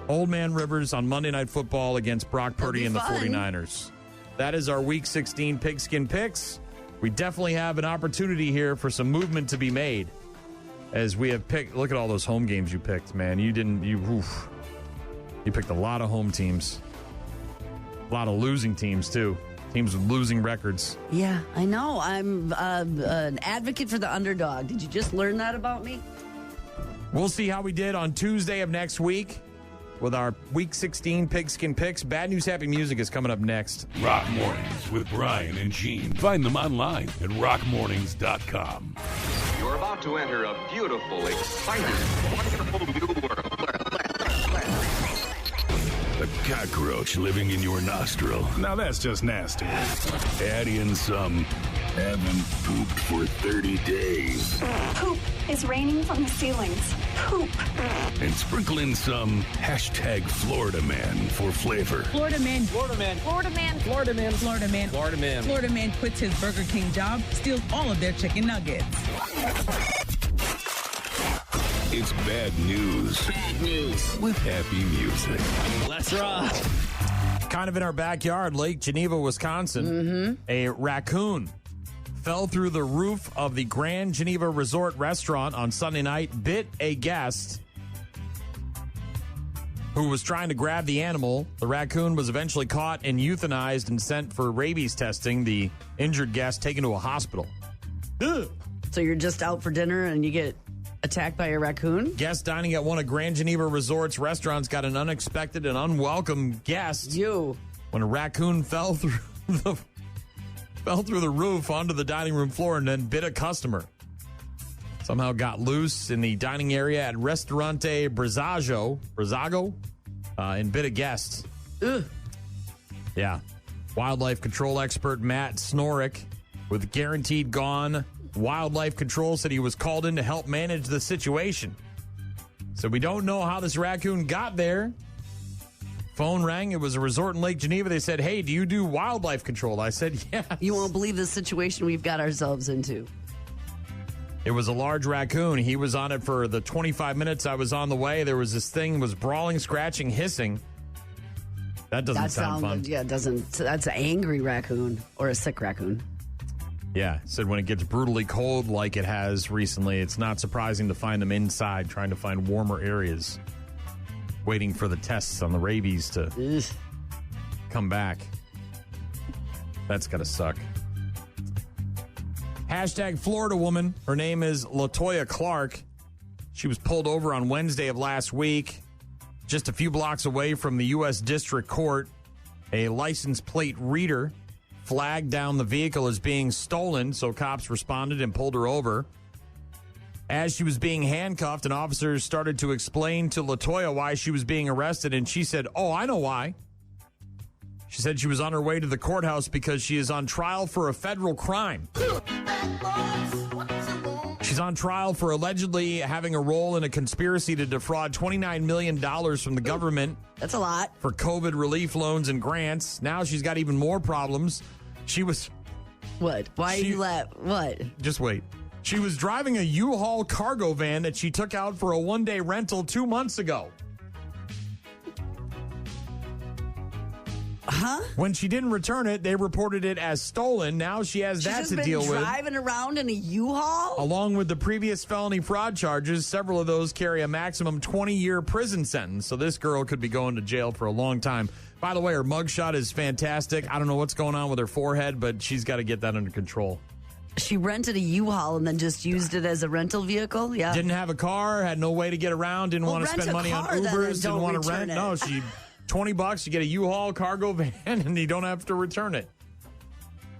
Old Man Rivers on Monday Night Football against Brock Purdy and the 49ers. That is our Week 16 Pigskin Picks. We definitely have an opportunity here for some movement to be made. As we have picked, look at all those home games you picked, man. You picked a lot of home teams. A lot of losing teams, too. Teams with losing records. Yeah, I know. I'm an advocate for the underdog. Did you just learn that about me? We'll see how we did on Tuesday of next week with our Week 16 Pigskin Picks. Bad News, Happy Music is coming up next. Rock Mornings with Brian and Gene. Find them online at rockmornings.com. You're about to enter a beautiful, exciting, wonderful new world. A cockroach living in your nostril. Now that's just nasty. Add in some haven't pooped for 30 days. Poop is raining from the ceilings. Poop. And sprinkle in some hashtag Florida Man for flavor. Florida Man. Florida Man. Florida Man. Florida Man. Florida Man. Florida Man. Florida Man quits his Burger King job, steals all of their chicken nuggets. It's bad news. Bad news. With happy music. Let's rock. Kind of in our backyard, Lake Geneva, Wisconsin, a raccoon fell through the roof of the Grand Geneva Resort restaurant on Sunday night, bit a guest who was trying to grab the animal. The raccoon was eventually caught and euthanized and sent for rabies testing. The injured guest taken to a hospital. Ugh. So you're just out for dinner and you get attacked by a raccoon? Guest dining at one of Grand Geneva Resort's restaurants got an unexpected and unwelcome guest. When a raccoon fell through the roof onto the dining room floor and then bit a customer. Somehow got loose in the dining area at Ristorante Brizzago, and bit a guest. Ugh. Yeah. Wildlife control expert Matt Snorick with Guaranteed Gone Wildlife Control said he was called in to help manage the situation. So we don't know how this raccoon got there. Phone rang. It was a resort in Lake Geneva. They said, hey, do you do wildlife control? I said, yes. You won't believe the situation we've got ourselves into. It was a large raccoon. He was on it for the 25 minutes I was on the way. There was this thing was brawling, scratching, hissing. That doesn't sound fun. Yeah, it doesn't. That's an angry raccoon or a sick raccoon. Yeah, said when it gets brutally cold like it has recently, it's not surprising to find them inside trying to find warmer areas, waiting for the tests on the rabies to come back. That's got to suck. Hashtag Florida woman. Her name is LaToya Clark. She was pulled over on Wednesday of last week, just a few blocks away from the U.S. District Court. A license plate reader flagged down the vehicle as being stolen, so cops responded and pulled her over. As she was being handcuffed, an officer started to explain to LaToya why she was being arrested, and she said, oh, I know why. She said she was on her way to the courthouse because she is on trial for a federal crime. She's on trial for allegedly having a role in a conspiracy to defraud $29 million from the government. That's a lot. For COVID relief loans and grants. Now she's got even more problems. She was... What? Why you let... What? Just wait. She was driving a U-Haul cargo van that she took out for a one-day rental 2 months ago. Huh? When she didn't return it, they reported it as stolen. Now she has that to deal with. She's driving around in a U-Haul? Along with the previous felony fraud charges, several of those carry a maximum 20-year prison sentence. So this girl could be going to jail for a long time. By the way, her mugshot is fantastic. I don't know what's going on with her forehead, but she's got to get that under control. She rented a U-Haul and then just used it as a rental vehicle? Yeah. Didn't have a car, had no way to get around, didn't want to spend money on Ubers, didn't want to rent. No, she... $20, you get a U-Haul cargo van, and you don't have to return it.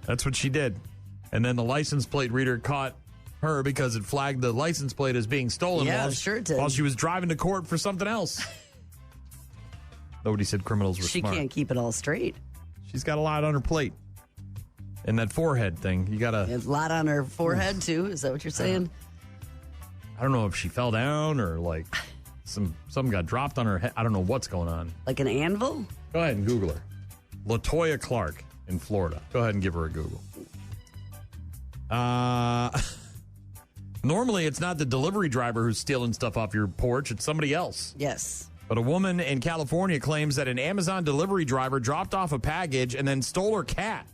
That's what she did. And then the license plate reader caught her because it flagged the license plate as being stolen sure it did. while she was driving to court for something else. Nobody said criminals were She smart. can't keep it all straight. She's got a lot on her plate. And that forehead thing, you got to... A lot on her forehead, too. Is that what you're saying? I don't know if she fell down or, like, something got dropped on her head. I don't know what's going on. Like an anvil? Go ahead and Google her. LaToya Clark in Florida. Go ahead and give her a Google. Normally, it's not the delivery driver who's stealing stuff off your porch. It's somebody else. Yes. But a woman in California claims that an Amazon delivery driver dropped off a package and then stole her cat.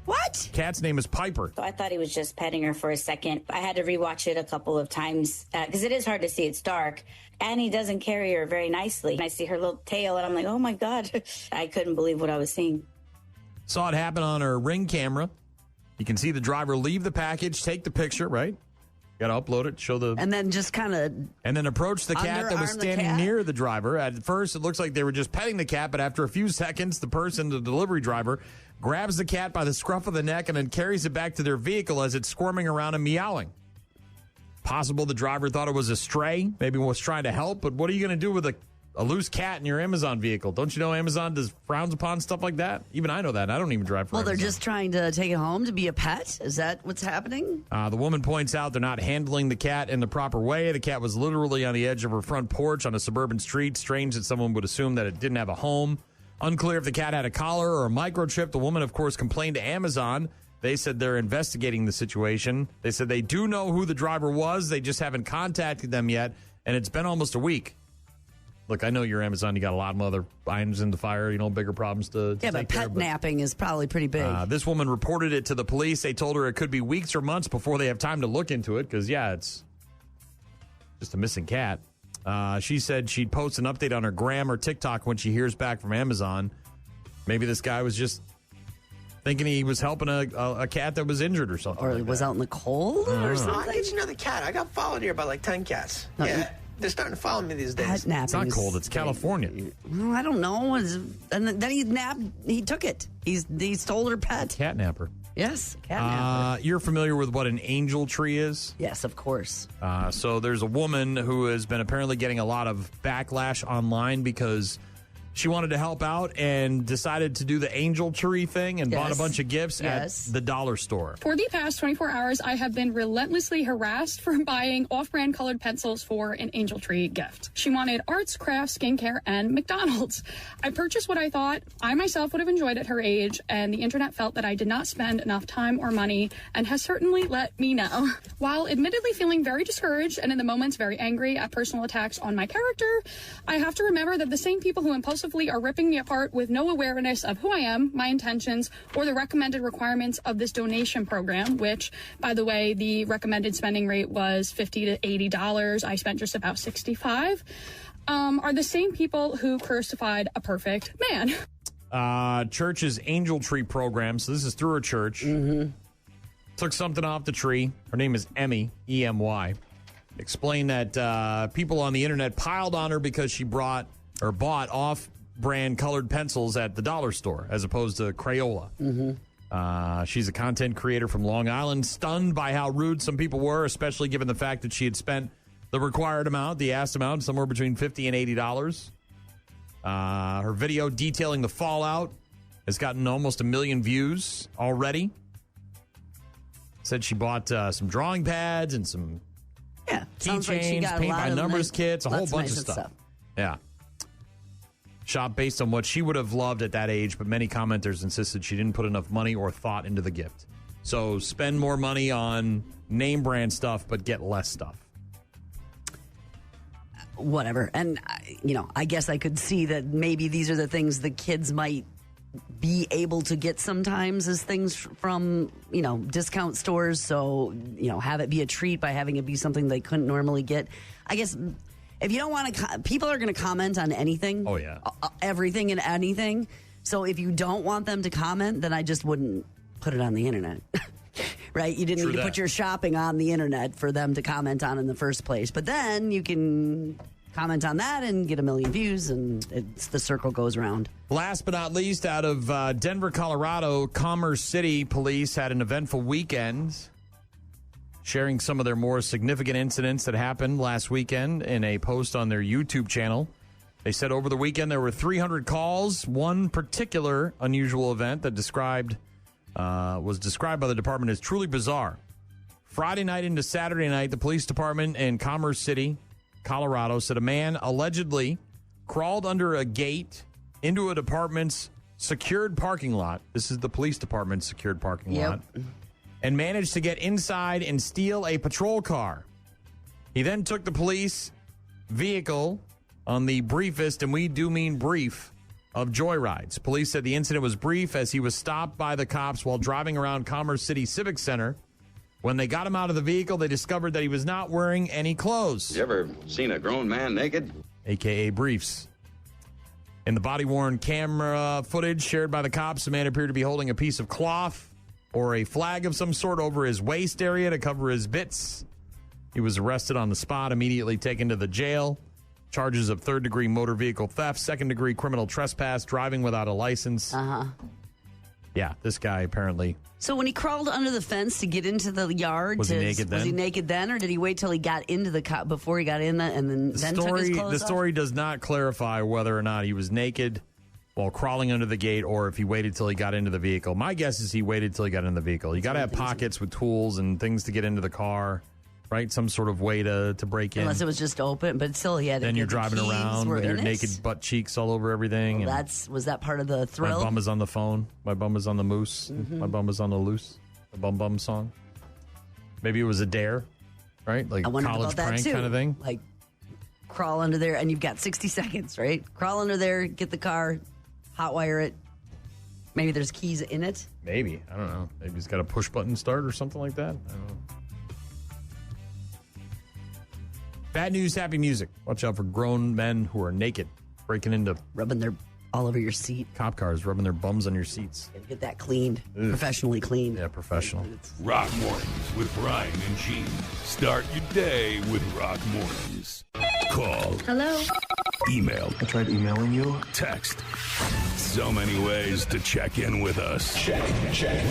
What? Cat's name is Piper. So I thought he was just petting her for a second. I had to rewatch it a couple of times because it is hard to see. It's dark. And he doesn't carry her very nicely. I see her little tail, and I'm like, oh, my God. I couldn't believe what I was seeing. Saw it happen on her Ring camera. You can see the driver leave the package, take the picture, right? Got to upload it, show the... And then just kind of... And then approach the cat that was standing near the driver. At first, it looks like they were just petting the cat, but after a few seconds, the person, the delivery driver, grabs the cat by the scruff of the neck and then carries it back to their vehicle as it's squirming around and meowing. Possible the driver thought it was a stray, maybe was trying to help, but what are you going to do with a loose cat in your Amazon vehicle? Don't you know Amazon frowns upon stuff like that? Even I know that. I don't even drive for Amazon. They're just trying to take it home to be a pet? Is that what's happening? The woman points out they're not handling the cat in the proper way. The cat was literally on the edge of her front porch on a suburban street. Strange that someone would assume that it didn't have a home. Unclear if the cat had a collar or a microchip. The woman, of course, complained to Amazon. They said they're investigating the situation. They said they do know who the driver was. They just haven't contacted them yet, and it's been almost a week. Look, I know you're Amazon. You got a lot of other irons in the fire, bigger problems to Yeah, but pet napping is probably pretty big. This woman reported it to the police. They told her it could be weeks or months before they have time to look into it because, it's just a missing cat. She said she'd post an update on her Gram or TikTok when she hears back from Amazon. Maybe this guy was just thinking he was helping a cat that was injured or something. Or was out in the cold or something. I'll get you another cat. I got followed here by like 10 cats. No, yeah. They're starting to follow me these days. Pet napping It's not cold. It's California. I don't know. And then he napped. He took it. He stole her pet. Cat napper. Yes, cat napper. You're familiar with what an angel tree is? Yes, of course. So there's a woman who has been apparently getting a lot of backlash online because she wanted to help out and decided to do the angel tree thing and bought a bunch of gifts at the dollar store. For the past 24 hours, I have been relentlessly harassed for buying off-brand colored pencils for an angel tree gift. She wanted arts, crafts, skincare, and McDonald's. I purchased what I thought I myself would have enjoyed at her age, and the internet felt that I did not spend enough time or money and has certainly let me know. While admittedly feeling very discouraged and in the moments very angry at personal attacks on my character, I have to remember that the same people who impulsively are ripping me apart with no awareness of who I am, my intentions, or the recommended requirements of this donation program, which, by the way, the recommended spending rate was $50 to $80. I spent just about $65, are the same people who crucified a perfect man. Church's angel tree program, so this is through her church, took something off the tree. Her name is Emmy, E-M-Y. Explained that people on the internet piled on her because she bought off-brand colored pencils at the dollar store as opposed to Crayola. She's a content creator from Long Island, stunned by how rude some people were, especially given the fact that she had spent the required amount, the asked amount, somewhere between $50 and $80. Her video detailing the fallout has gotten almost 1 million views already. Said she bought some drawing pads and some keychains, paint by numbers kits, a whole bunch of stuff. Yeah. Shop based on what she would have loved at that age, but many commenters insisted she didn't put enough money or thought into the gift. So spend more money on name brand stuff, but get less stuff. Whatever. And, I guess I could see that maybe these are the things the kids might be able to get sometimes as things from, discount stores. So, have it be a treat by having it be something they couldn't normally get. I guess if you don't want to, people are going to comment on anything. Oh, yeah. Everything and anything. So if you don't want them to comment, then I just wouldn't put it on the internet. Right? You didn't need to put your shopping on the internet for them to comment on in the first place. But then you can comment on that and get 1 million views, and the circle goes around. Last but not least, out of Denver, Colorado, Commerce City police had an eventful weekend, sharing some of their more significant incidents that happened last weekend in a post on their YouTube channel. They said over the weekend there were 300 calls. One particular unusual event that was described by the department as truly bizarre. Friday night into Saturday night, the police department in Commerce City, Colorado, said a man allegedly crawled under a gate into a department's secured parking lot. This is the police department's secured parking lot. And managed to get inside and steal a patrol car. He then took the police vehicle on the briefest, and we do mean brief, of joyrides. Police said the incident was brief as he was stopped by the cops while driving around Commerce City Civic Center. When they got him out of the vehicle, they discovered that he was not wearing any clothes. You ever seen a grown man naked? AKA briefs. In the body-worn camera footage shared by the cops, the man appeared to be holding a piece of cloth or a flag of some sort over his waist area to cover his bits. He was arrested on the spot, immediately taken to the jail. Charges of third-degree motor vehicle theft, second-degree criminal trespass, driving without a license. Yeah, this guy apparently. So when he crawled under the fence to get into the yard, Was he naked then? Was he naked then, or did he wait till he got into the car before he got in and then took his clothes The story does not clarify whether or not he was naked while crawling under the gate or if he waited till he got into the vehicle. My guess is he waited till he got in the vehicle. You got to have pockets with tools and things to get into the car, right? Some sort of way to break in. Unless it was just open, but still he had to Then get you're the driving keys around were with your in it. naked butt cheeks all over everything. Well, and was that part of the thrill? My bum is on the phone. My bum is on the moose. My bum is on the loose. The Bum Bum song. Maybe it was a dare, right? Like I a wondered college about that prank too. kind of thing. Like crawl under there, and you've got 60 seconds, right? Crawl under there, get the car, hotwire it. Maybe there's keys in it. Maybe. I don't know. Maybe he's got a push button start or something like that. I don't know. Bad news, happy music. Watch out for grown men who are naked, breaking into... Rubbing their all over your seat. Cop cars, rubbing their bums on your seats. Gotta get that cleaned. Professionally cleaned. Yeah, professional. Rock Mornings with Brian and Gene. Start your day with Rock Mornings. Call. Hello? Email. I tried emailing you. Text. So many ways to check in with us. Check.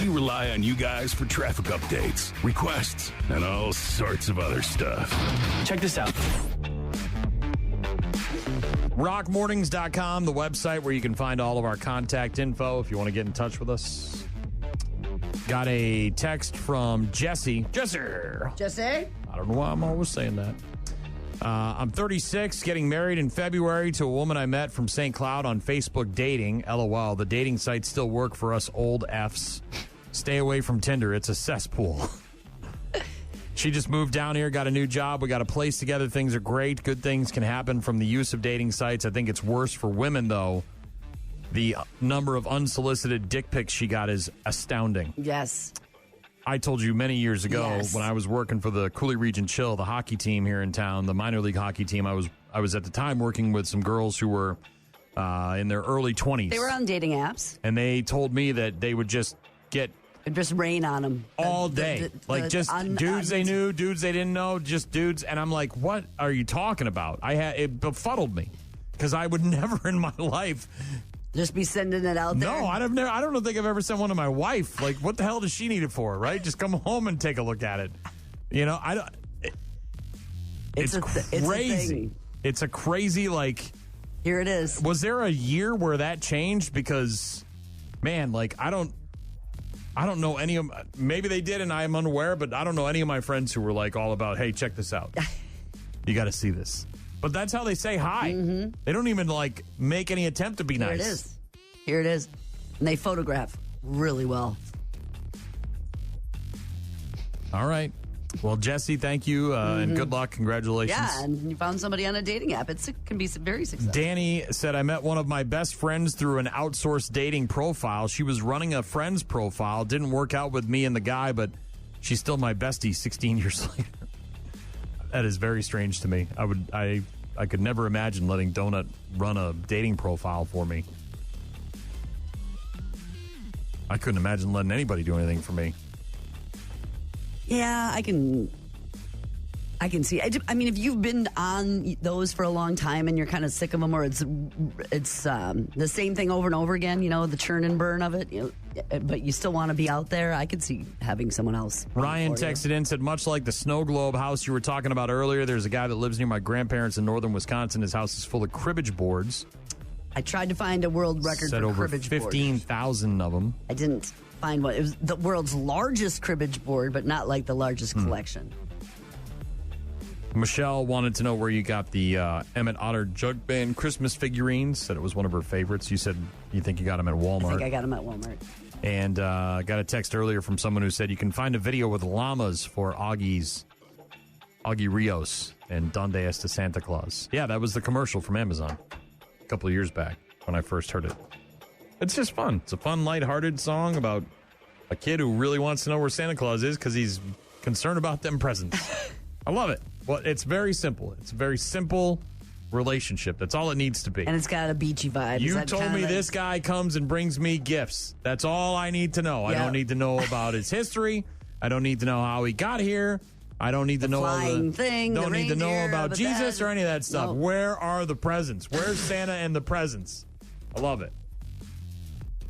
We rely on you guys for traffic updates, requests, and all sorts of other stuff. Check this out. Rockmornings.com, the website where you can find all of our contact info if you want to get in touch with us. Got a text from Jesse. Jesse! Jesse? I don't know why I'm always saying that. I'm 36, getting married in February to a woman I met from St. Cloud on Facebook dating. LOL, the dating sites still work for us old Fs. Stay away from Tinder. It's a cesspool. She just moved down here, got a new job. We got a place together. Things are great. Good things can happen from the use of dating sites. I think it's worse for women, though. The number of unsolicited dick pics she got is astounding. Yes. I told you many years ago when I was working for the Cooley Region Chill, the hockey team here in town, the minor league hockey team. I was at the time working with some girls who were in their early 20s. They were on dating apps. And they told me that they would just get... It'd just rain on them. All day. Dudes they knew, dudes they didn't know, just dudes. And I'm like, what are you talking about? It befuddled me because I would never in my life... Just be sending it out there? No, I don't think I've ever sent one to my wife. Like, what the hell does she need it for, right? Just come home and take a look at it. You know, I don't... It's crazy. It's a crazy, like... Here it is. Was there a year where that changed? Because, man, like, I don't know any of... Maybe they did and I'm unaware, but I don't know any of my friends who were like all about, hey, check this out. You got to see this. But that's how they say hi. Mm-hmm. They don't even, like, make any attempt to be nice. Here it is. And they photograph really well. All right. Well, Jesse, thank you, and good luck. Congratulations. Yeah, and you found somebody on a dating app. It can be very successful. Danny said, I met one of my best friends through an outsourced dating profile. She was running a friend's profile. Didn't work out with me and the guy, but she's still my bestie 16 years later. That is very strange to me. I could never imagine letting Donut run a dating profile for me. I couldn't imagine letting anybody do anything for me. Yeah, I can I can see. I mean, if you've been on those for a long time and you're kind of sick of them, or it's the same thing over and over again, the churn and burn of it, but you still want to be out there, I could see having someone else. Ryan texted in, said, much like the snow globe house you were talking about earlier, there's a guy that lives near my grandparents in northern Wisconsin. His house is full of cribbage boards. I tried to find a world record Said for over cribbage 15,000 of them. I didn't find one. It was the world's largest cribbage board, but not like the largest collection. Michelle wanted to know where you got the Emmett Otter Jug Band Christmas figurines. Said it was one of her favorites. You said you think you got them at Walmart. I think I got them at Walmart. And got a text earlier from someone who said you can find a video with llamas for Augie Rios and Donde, Esta, Santa Claus. Yeah, that was the commercial from Amazon a couple of years back when I first heard it. It's just fun. It's a fun, lighthearted song about a kid who really wants to know where Santa Claus is because he's concerned about them presents. I love it. Well, it's very simple. It's a very simple relationship. That's all it needs to be. And it's got a beachy vibe. You told me this guy comes and brings me gifts. That's all I need to know. Yep. I don't need to know about his history. I don't need to know how he got here. I don't need to know flying thing. Don't need to know about Jesus dead. or any of that stuff. Nope. Where are the presents? Where's Santa and the presents? I love it.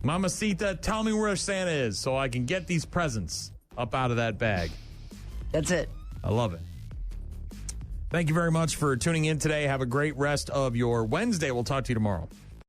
Mamacita, tell me where Santa is so I can get these presents up out of that bag. That's it. I love it. Thank you very much for tuning in today. Have a great rest of your Wednesday. We'll talk to you tomorrow.